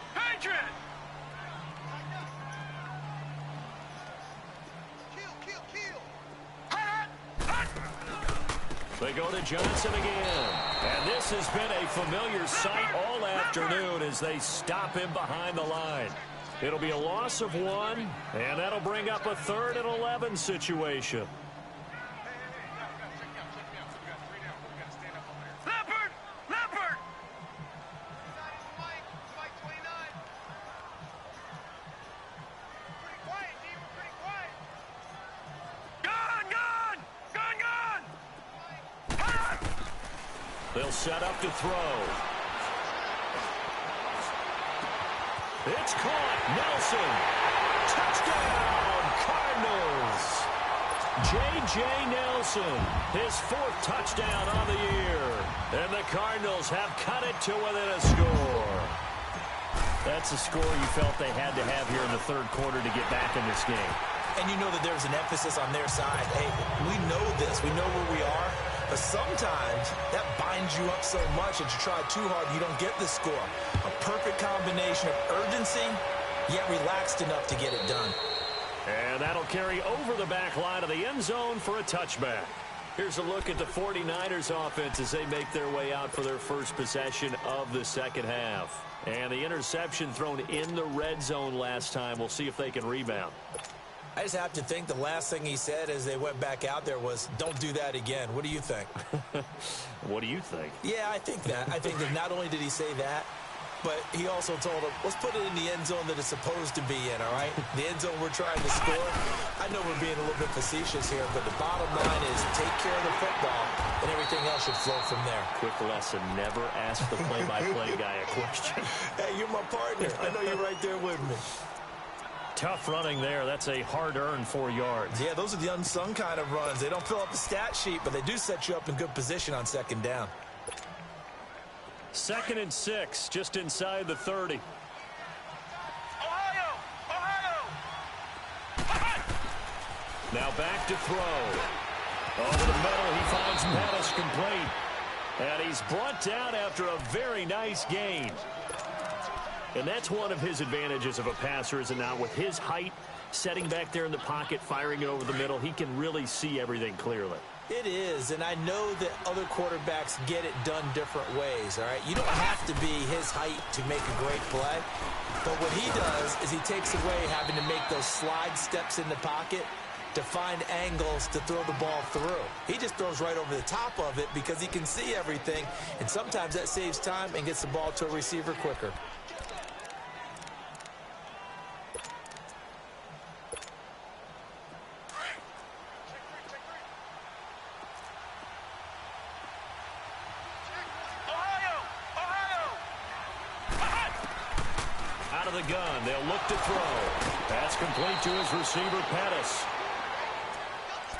They go to Johnson again. And this has been a familiar sight all afternoon as they stop him behind the line. It'll be a loss of 1, and that'll bring up a 3rd and 11 situation. They'll set up to throw. It's caught. Nelson. Touchdown, Cardinals. J.J. Nelson, his 4th touchdown on the year. And the Cardinals have cut it to within a score. That's a score you felt they had to have here in the third quarter to get back in this game. And you know that there's an emphasis on their side. Hey, we know this. We know where we are. But sometimes that binds you up so much that you try too hard, you don't get the score. A perfect combination of urgency, yet relaxed enough to get it done. And that'll carry over the back line of the end zone for a touchback. Here's a look at the 49ers offense as they make their way out for their first possession of the second half. And the interception thrown in the red zone last time. We'll see if they can rebound. I just have to think the last thing he said as they went back out there was, don't do that again. What do you think? What do you think? Yeah, I think that. I think that not only did he say that, but he also told him, let's put it in the end zone that it's supposed to be in, all right? The end zone we're trying to score. I know we're being a little bit facetious here, but the bottom line is take care of the football, and everything else should flow from there. Quick lesson, never ask the play-by-play guy a question. Hey, you're my partner. I know you're right there with me. Tough running there. That's a hard-earned 4 yards. Yeah, those are the unsung kind of runs. They don't fill up the stat sheet, but they do set you up in good position on second down. 2nd and 6, just inside the 30. Ohio! Now back to throw. Over the middle, he finds Pettis complete. And he's brought down after a very nice gain. And that's one of his advantages of a passer, is it not? With his height, setting back there in the pocket, firing it over the middle, he can really see everything clearly. It is, and I know that other quarterbacks get it done different ways, all right? You don't have to be his height to make a great play. But what he does is he takes away having to make those slide steps in the pocket to find angles to throw the ball through. He just throws right over the top of it because he can see everything, and sometimes that saves time and gets the ball to a receiver quicker. out of the gun. They'll look to throw. That's complete to his receiver, Pettis.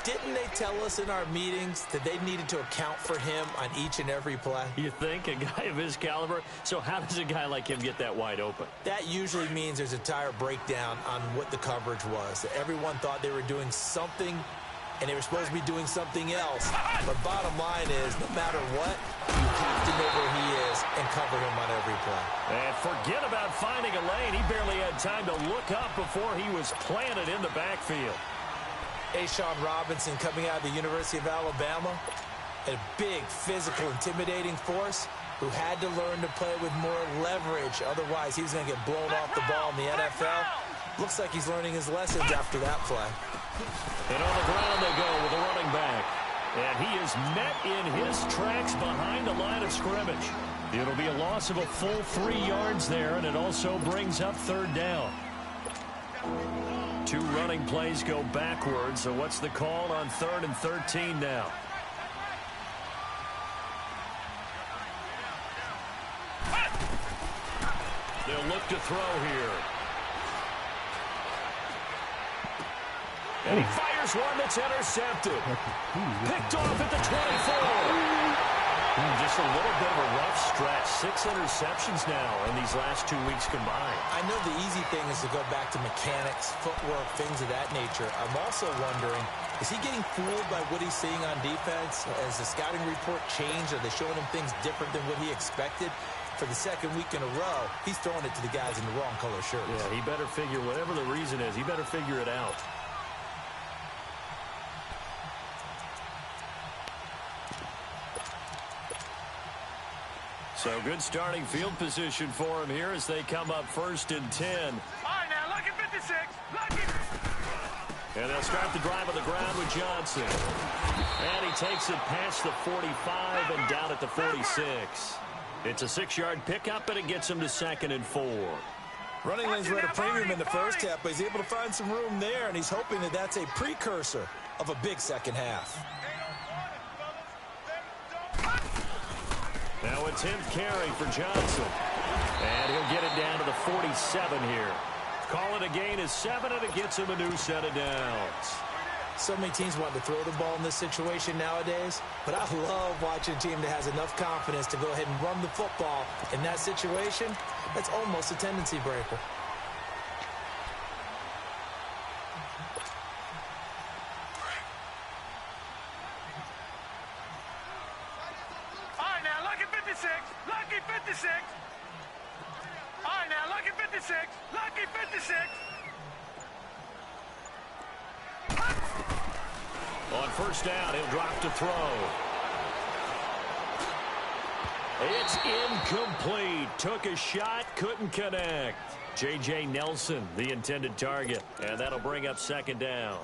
Didn't they tell us in our meetings that they needed to account for him on each and every play? You think? A guy of his caliber? So how does a guy like him get that wide open? That usually means there's a entire breakdown on what the coverage was. Everyone thought they were doing something, and they were supposed to be doing something else. But bottom line is, no matter what, you have to know where he is and cover him on every play. And forget about finding a lane. He barely had time to look up before he was planted in the backfield. Ashawn Robinson coming out of the University of Alabama, a big, physical, intimidating force who had to learn to play with more leverage. Otherwise, he was going to get blown off the ball in the NFL. Looks like he's learning his lessons after that play. And on the ground they go with a running back. And he is met in his tracks behind the line of scrimmage. It'll be a loss of a full 3 yards there, and it also brings up third down. 2 running plays go backwards, so what's the call on 3rd and 13 now? They'll look to throw here. And he fires one that's intercepted. Picked off at the 24. Just a little bit of a rough stretch. 6 interceptions now in these last 2 weeks combined. I know the easy thing is to go back to mechanics, footwork, things of that nature. I'm also wondering, is he getting fooled by what he's seeing on defense? Has the scouting report changed? Are they showing him things different than what he expected? For the 2nd week in a row, he's throwing it to the guys in the wrong color shirts. Yeah, he better figure, whatever the reason is, he better figure it out. So good starting field position for him here as they come up 1st and 10. All right, now, lucky 56. Lucky. And they'll start the drive on the ground with Johnson. And he takes it past the 45 and down at the 46. It's a 6-yard pickup, and it gets him to 2nd and 4. Running lanes were at a premium in the first half, but he's able to find some room there, and he's hoping that that's a precursor of a big second half. Now a 10th carry for Johnson. And he'll get it down to the 47 here. Call it a gain of 7, and it gets him a new set of downs. So many teams want to throw the ball in this situation nowadays, but I love watching a team that has enough confidence to go ahead and run the football. In that situation, that's almost a tendency breaker. All right, now, lucky 56. Lucky 56. All right, now, lucky 56. Lucky 56. On 1st down, he'll drop to throw. It's incomplete. Took a shot, couldn't connect. J.J. Nelson, the intended target. And that'll bring up 2nd down.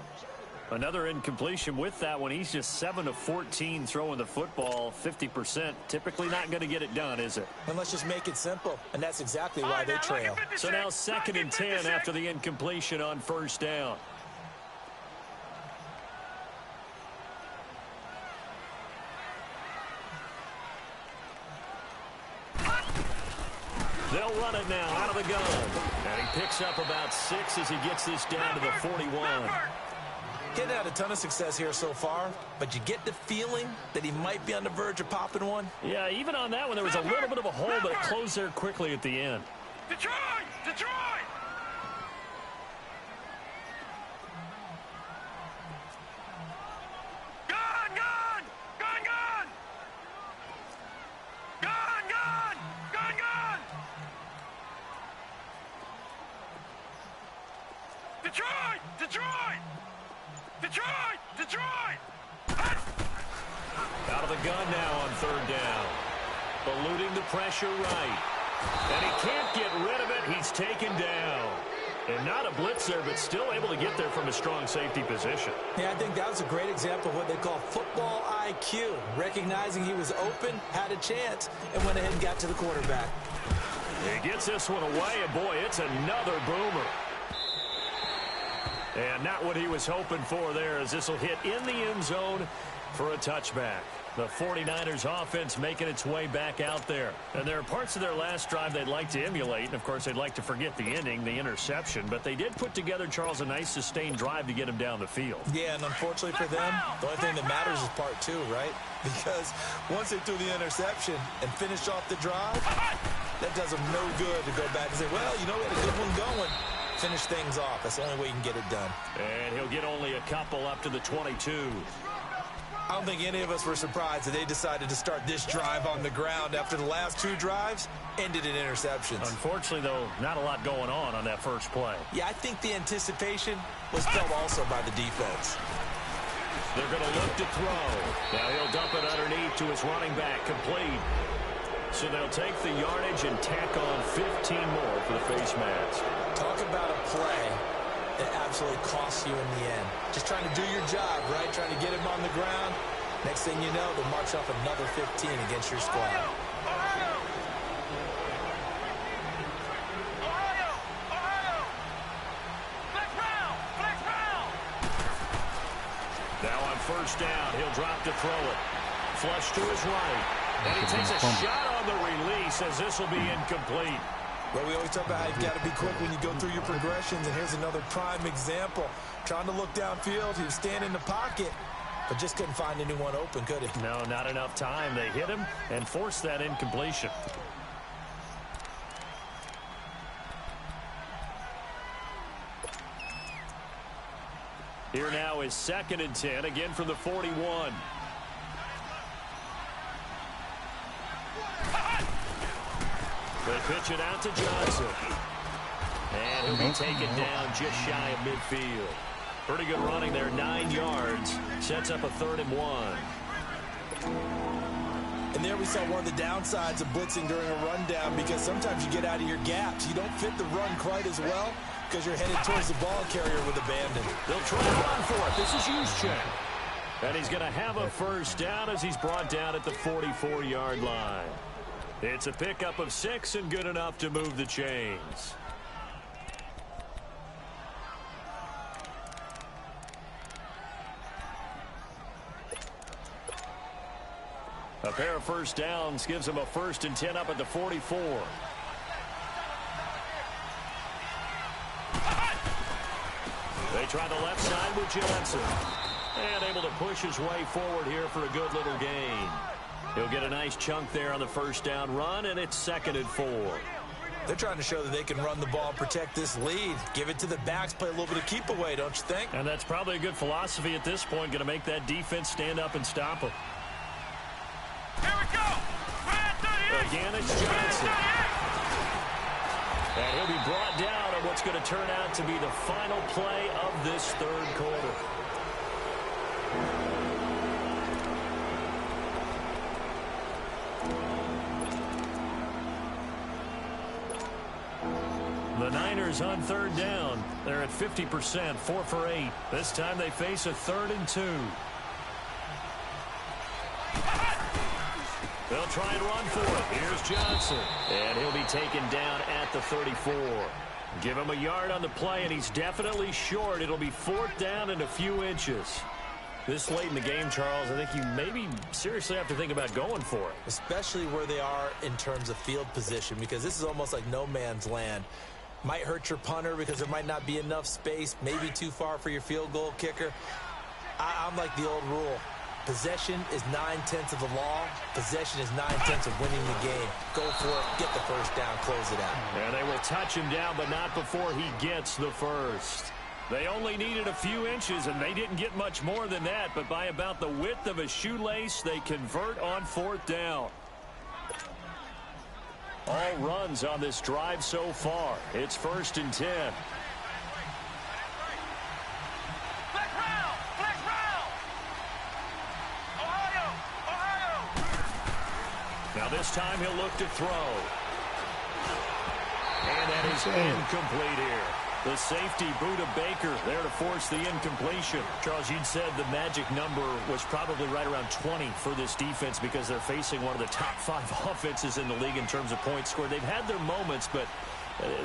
Another incompletion with that one. He's just 7 of 14 throwing the football, 50%. Typically not going to get it done, is it? And let's just make it simple. And that's exactly why they trail. So now 2nd and 10 after the incompletion on 1st down. They'll run it now out of the gun. And he picks up about 6 as he gets this down to the 41. Getting had a ton of success here so far, but you get the feeling that he might be on the verge of popping one. Yeah, even on that one, there was a little bit of a hole, but it closed there quickly at the end. Detroit! Detroit! Gone! Gone! Gone! Gone! Gone! Gone! Gone! Gone! Detroit! Detroit! Detroit! Detroit! Out of the gun now on 3rd down. Eluding the pressure right. And he can't get rid of it. He's taken down. And not a blitzer, but still able to get there from a strong safety position. Yeah, I think that was a great example of what they call football IQ. Recognizing he was open, had a chance, and went ahead and got to the quarterback. He gets this one away, and boy, it's another boomer. And not what he was hoping for there, as this will hit in the end zone. for a touchback. The 49ers offense making its way back out there. And there are parts of their last drive they'd like to emulate. And, of course, they'd like to forget the ending, the interception. But they did put together, Charles, a nice sustained drive to get him down the field. Yeah, and unfortunately for them, the only thing that matters is part two, right? Because once they threw the interception and finished off the drive, that does them no good to go back and say, well, you know, we had a good one going. Finish things off. That's the only way you can get it done. And he'll get only a couple up to the 22. I don't think any of us were surprised that they decided to start this drive on the ground after the last two drives ended in interceptions. Unfortunately, though, not a lot going on that first play. Yeah, I think the anticipation was felt also by the defense. They're going to look to throw. Now he'll dump it underneath to his running back, complete. So they'll take the yardage and tack on 15 more for the face mask. Talk about a play that absolutely costs you in the end. Just trying to do your job, right? Trying to get him on the ground. Next thing you know, they'll march off another 15 against your squad. Now on first down, he'll drop to throw it. Flush to his right. And he takes a shot on the release as this will be incomplete. Well, we always talk about how you've got to be quick when you go through your progressions, and here's another prime example. Trying to look downfield, he was standing in the pocket, but just couldn't find anyone open, could he? No, not enough time. They hit him and forced that incompletion. Here now is 2nd and 10, again from the 41. They pitch it out to Johnson. And he'll be taken down just shy of midfield. Pretty good running there, 9 yards. Sets up a 3rd and 1. And there we saw one of the downsides of blitzing during a rundown, because sometimes you get out of your gaps. You don't fit the run quite as well because you're headed towards the ball carrier with abandon. They'll try to run for it. This is Juszczyk. And he's going to have a first down as he's brought down at the 44-yard line. It's a pickup of 6 and good enough to move the chains. A pair of first downs gives him a 1st and 10 up at the 44. They try the left side with Johnson. And able to push his way forward here for a good little gain. He'll get a nice chunk there on the first down run, and it's 2nd and 4. They're trying to show that they can run the ball and protect this lead. Give it to the backs, play a little bit of keep away, don't you think? And that's probably a good philosophy at this point, going to make that defense stand up and stop them. Here we go. Again, it's Johnson. And he'll be brought down on what's going to turn out to be the final play of this 3rd quarter. The Niners on 3rd down. They're at 50%, 4 for 8. This time they face a 3rd and 2. They'll try and run for it. Here's Johnson. And he'll be taken down at the 34. Give him a yard on the play, and he's definitely short. It'll be 4th down and a few inches. This late in the game, Charles, I think you maybe seriously have to think about going for it. Especially where they are in terms of field position, because this is almost like no man's land. Might hurt your punter because there might not be enough space, maybe too far for your field goal kicker. I'm like the old rule. Possession is 9/10 of the law. Possession is 9/10 of winning the game. Go for it, get the first down, close it out. And they will touch him down, but not before he gets the first. They only needed a few inches, and they didn't get much more than that, but by about the width of a shoelace, they convert on 4th down. All runs on this drive so far. It's 1st and 10. Now this time he'll look to throw. And that is incomplete here. The safety, Buda Baker, there to force the incompletion. Charles, you'd said the magic number was probably right around 20 for this defense because they're facing one of the top 5 offenses in the league in terms of points scored. They've had their moments, but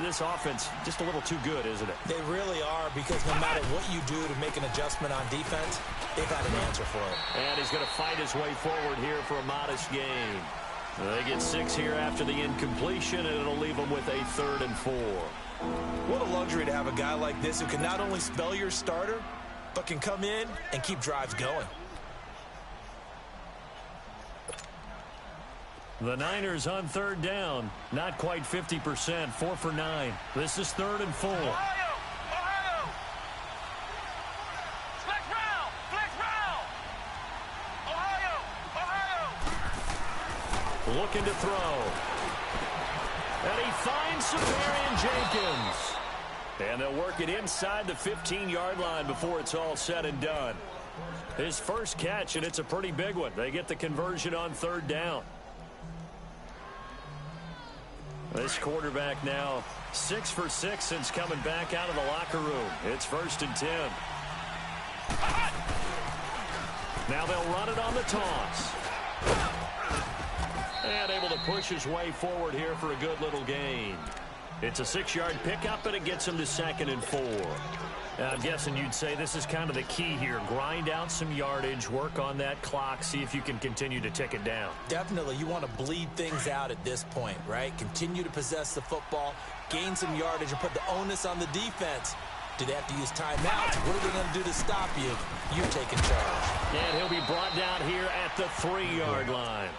This offense just a little too good, isn't it? They really are, because no matter what you do to make an adjustment on defense, they've got an answer for it. And he's going to fight his way forward here for a modest gain. They get 6 here after the incompletion, and it'll leave them with a 3rd and 4. What a luxury to have a guy like this who can not only spell your starter, but can come in and keep drives going. The Niners on 3rd down. Not quite 50%. 4 for 9. This is 3rd and 4. Ohio! Ohio! Flex round! Flex round! Ohio! Ohio! Looking to throw. And he finds Safarian Jenkins. And they'll work it inside the 15-yard line before it's all said and done. His first catch, and it's a pretty big one. They get the conversion on 3rd down. This quarterback now 6 for 6 since coming back out of the locker room. It's 1st and 10. Now they'll run it on the toss. And able to push his way forward here for a good little gain. It's a 6-yard pickup, and it gets him to 2nd and 4. I'm guessing you'd say this is kind of the key here. Grind out some yardage, work on that clock, see if you can continue to tick it down. Definitely. You want to bleed things out at this point, right? Continue to possess the football, gain some yardage, and put the onus on the defense. Do they have to use timeouts? What are they going to do to stop you? You're taking charge. And he'll be brought down here at the 3-yard line.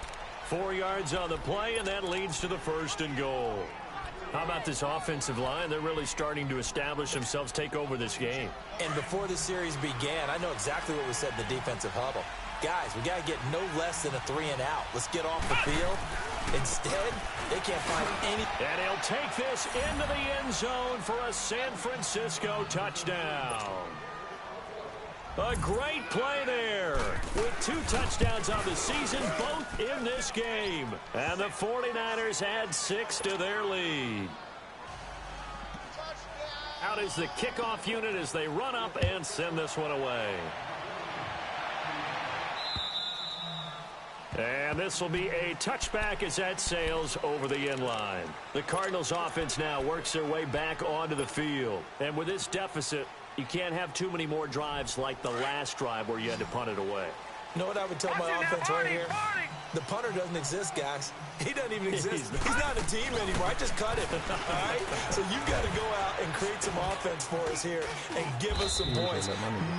4 yards on the play, and that leads to the 1st and goal. How about this offensive line? They're really starting to establish themselves, take over this game. And before the series began, I know exactly what we said in the defensive huddle. Guys, we got to get no less than a 3-and-out. Let's get off the field. Instead, they can't find any. And he'll take this into the end zone for a San Francisco touchdown. A great play there with 2 touchdowns on the season, both in this game. And the 49ers add 6 to their lead. Out is the kickoff unit as they run up and send this one away. And this will be a touchback as that sails over the end line. The Cardinals offense now works their way back onto the field. And with this deficit, you can't have too many more drives like the last drive where you had to punt it away. You know what I would tell my offense right here? The punter doesn't exist, guys. He doesn't even exist. He's not a team anymore. I just cut him. All right? So you've got to go out and create some offense for us here and give us some points.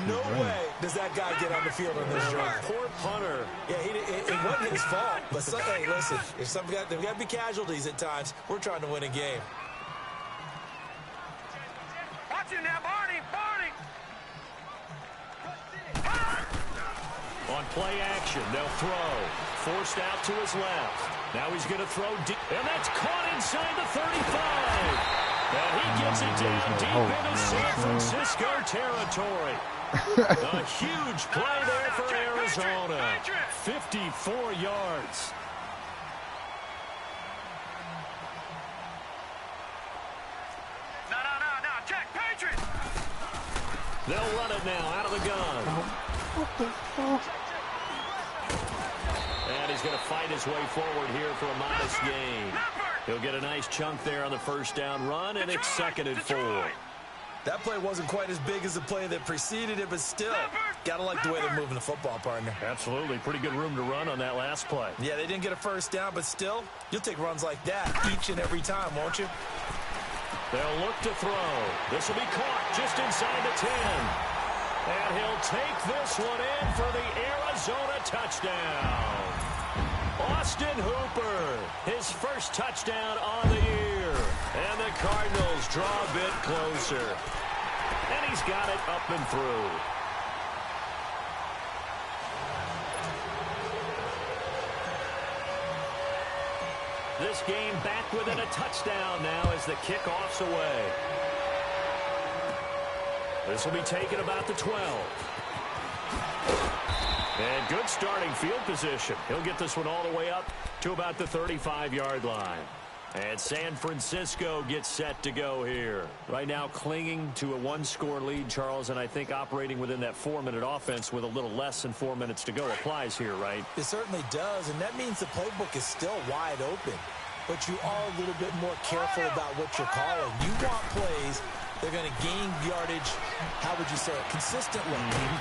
No way does that guy get on the field on this drive. Poor punter. Yeah, it wasn't his fault. But, hey, listen, if there's got to be casualties at times. We're trying to win a game. Watch it now, Barney! Barney! On play action, they'll throw. Forced out to his left. Now he's going to throw deep. And that's caught inside the 35. And he gets it down deep into San Francisco territory. A huge play there for Arizona. 54 yards. No, check, Patriots! They'll run it now out of the gun. And he's going to fight his way forward here for a modest gain. He'll get a nice chunk there on the 1st down run, and it's 2nd and 4. That play wasn't quite as big as the play that preceded it, but still, got to like the way they're moving the football, partner. Absolutely. Pretty good room to run on that last play. Yeah, they didn't get a 1st down, but still, you'll take runs like that each and every time, won't you? They'll look to throw. This will be caught just inside the 10. And he'll take this one in for the Arizona touchdown. Austin Hooper, his first touchdown on the year. And the Cardinals draw a bit closer. And he's got it up and through. This game back within a touchdown now as the kickoff's away. This will be taken about the 12. And good starting field position. He'll get this one all the way up to about the 35-yard line. And San Francisco gets set to go here. Right now clinging to a 1-score lead, Charles, and I think operating within that 4-minute offense with a little less than 4 minutes to go applies here, right? It certainly does, and that means the playbook is still wide open. but you are a little bit more careful about what you're calling. You want plays they're going to gain yardage, how would you say it, consistently,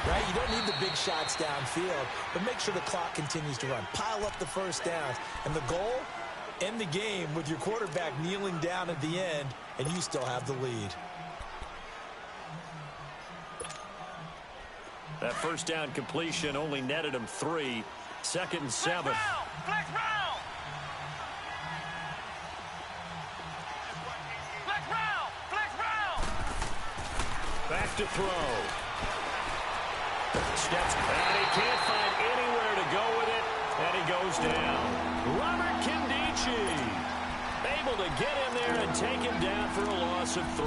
right? You don't need the big shots downfield, but make sure the clock continues to run. Pile up the first downs. And the goal, end the game with your quarterback kneeling down at the end, and you still have the lead. That first down completion only netted him 3. 2nd and 7. Flex round! Flex round! Flex round! Back to throw. Steps, and he can't find anywhere to go with it, and he goes down. Robert Kindici able to get in there and take him down for a loss of 3.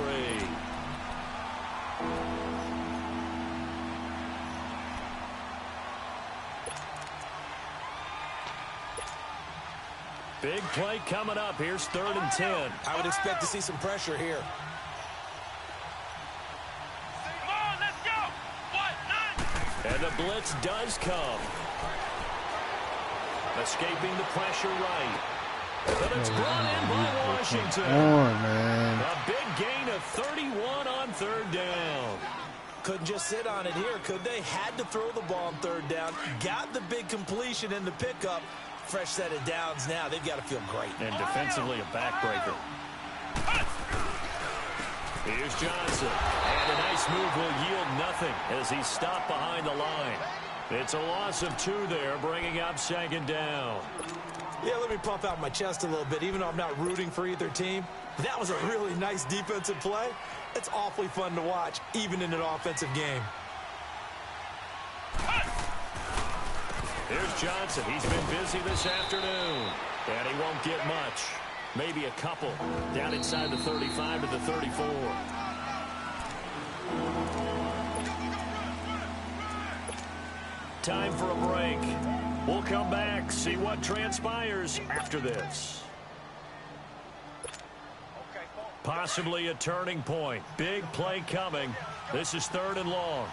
Big play coming up. Here's 3rd and 10. I would expect to see some pressure here. Come on, let's go! And the blitz does come. Escaping the pressure right. But it's brought in by Washington. Come on, man. A big gain of 31 on 3rd down. Couldn't just sit on it here, could they? Had to throw the ball on 3rd down. Got the big completion in the pickup. Fresh set of downs now. They've got to feel great. And defensively, a backbreaker. Here's Johnson. And a nice move will yield nothing as he's stopped behind the line. It's a loss of 2 there, bringing up 2nd down. Yeah, let me puff out my chest a little bit, even though I'm not rooting for either team. That was a really nice defensive play. It's awfully fun to watch, even in an offensive game. Here's Johnson. He's been busy this afternoon, and he won't get much. Maybe a couple down inside the 35 to the 34. Time for a break. We'll come back, see what transpires after this. Possibly a turning point. Big play coming. This is 3rd and long.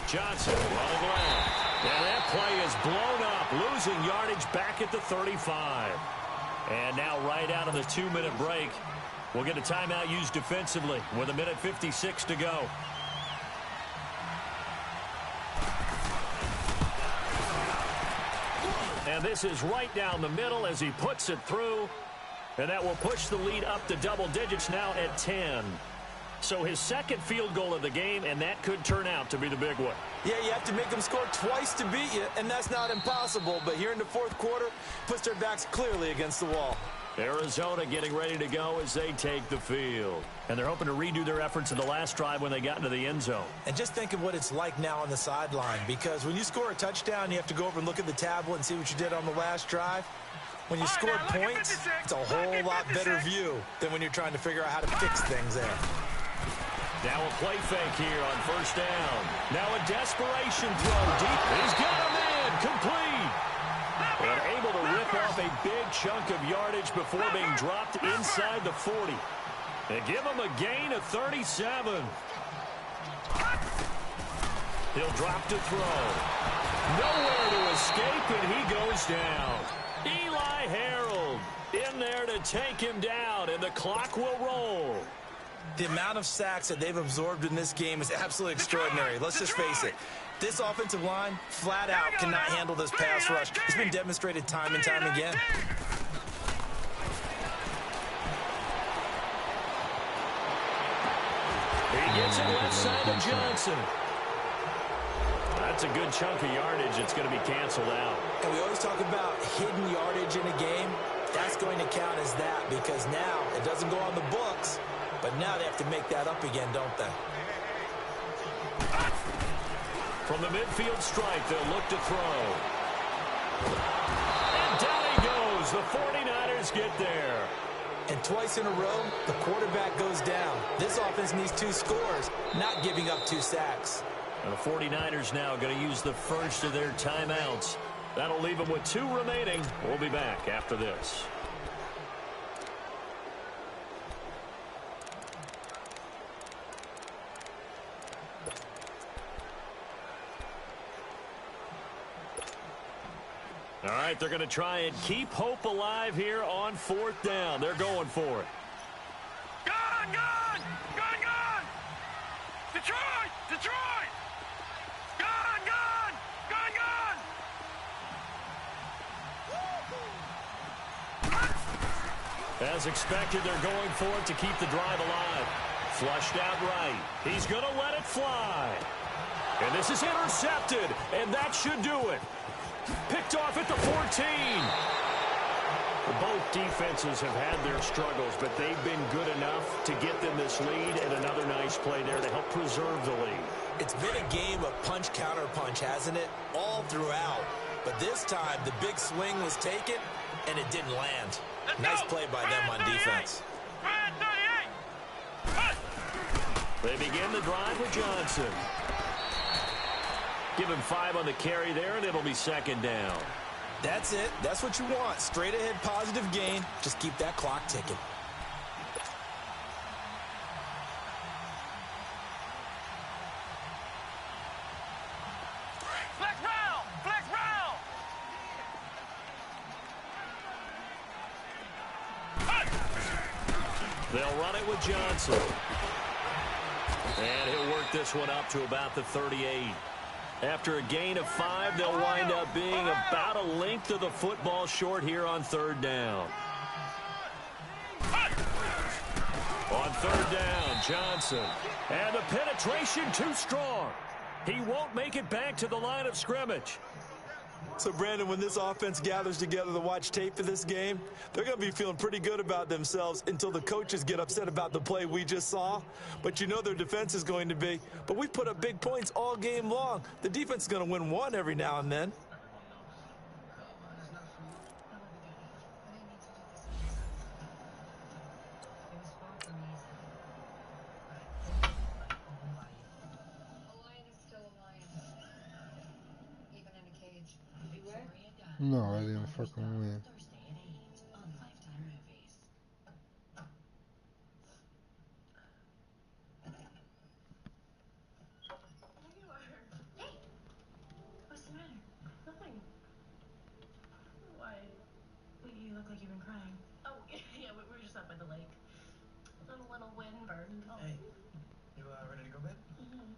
Johnson running left. And that play is blown up, losing yardage back at the 35. And now right out of the 2-minute break, we'll get a timeout used defensively with 1:56 to go. And this is right down the middle as he puts it through. And that will push the lead up to double digits now at 10. So his 2nd field goal of the game, and that could turn out to be the big one. Yeah, you have to make them score twice to beat you, and that's not impossible. But here in the 4th quarter, puts their backs clearly against the wall. Arizona getting ready to go as they take the field. And they're hoping to redo their efforts in the last drive when they got into the end zone. And just think of what it's like now on the sideline, because when you score a touchdown, you have to go over and look at the tablet and see what you did on the last drive. When you scored points, it's a whole lot better view than when you're trying to figure out how to fix things there. Now a play fake here on 1st down. Now a desperation throw deep. He's got him in. Complete. And able to rip off a big chunk of yardage before being dropped inside the 40. They give him a gain of 37. He'll drop to throw. Nowhere to escape, and he goes down. Eli Harold in there to take him down, and the clock will roll. The amount of sacks that they've absorbed in this game is absolutely extraordinary. Let's just face it. This offensive line, flat out, cannot handle this pass rush. It's been demonstrated time and time again. He gets it left side of Johnson. That's a good chunk of yardage. It's going to be canceled out. And we always talk about hidden yardage in a game. That's going to count as that because now it doesn't go on the books, but now they have to make that up again, don't they? From the midfield strike, they'll look to throw. And down he goes. The 49ers get there. And twice in a row, the quarterback goes down. This offense needs 2 scores, not giving up 2 sacks. And the 49ers now going to use the first of their timeouts. That'll leave them with 2 remaining. We'll be back after this. All right, they're going to try and keep hope alive here on 4th down. They're going for it. Gone! Gone! Gone! Gone! Detroit! Detroit! Gone! Gone! Gone! Gone! As expected, they're going for it to keep the drive alive. Flushed out right. He's going to let it fly. And this is intercepted, and that should do it. Picked off at the 14. Both defenses have had their struggles, but they've been good enough to get them this lead, and another nice play there to help preserve the lead. It's been a game of punch, counter punch, hasn't it? All throughout. But this time, the big swing was taken, and it didn't land. Nice play by them on defense. They begin the drive with Johnson. Give him 5 on the carry there, and it'll be 2nd down. That's it. That's what you want. Straight ahead positive gain. Just keep that clock ticking. Flex round! Flex round! They'll run it with Johnson. And he'll work this one up to about the 38. After a gain of 5, they'll wind up being about a length of the football short here on 3rd down. On 3rd down, Johnson. And the penetration too strong. He won't make it back to the line of scrimmage. So, Brandon, when this offense gathers together to watch tape for this game, they're going to be feeling pretty good about themselves until the coaches get upset about the play we just saw. But you know their defense is going to be. But we've put up big points all game long. The defense is going to win one every now and then. No, I didn't fucking win. What's the matter? Nothing. Why? You look like you've been crying. Oh, yeah, we were just up by the lake. A little wind burned. Oh. Hey, you ready to go bed? Mm-hmm.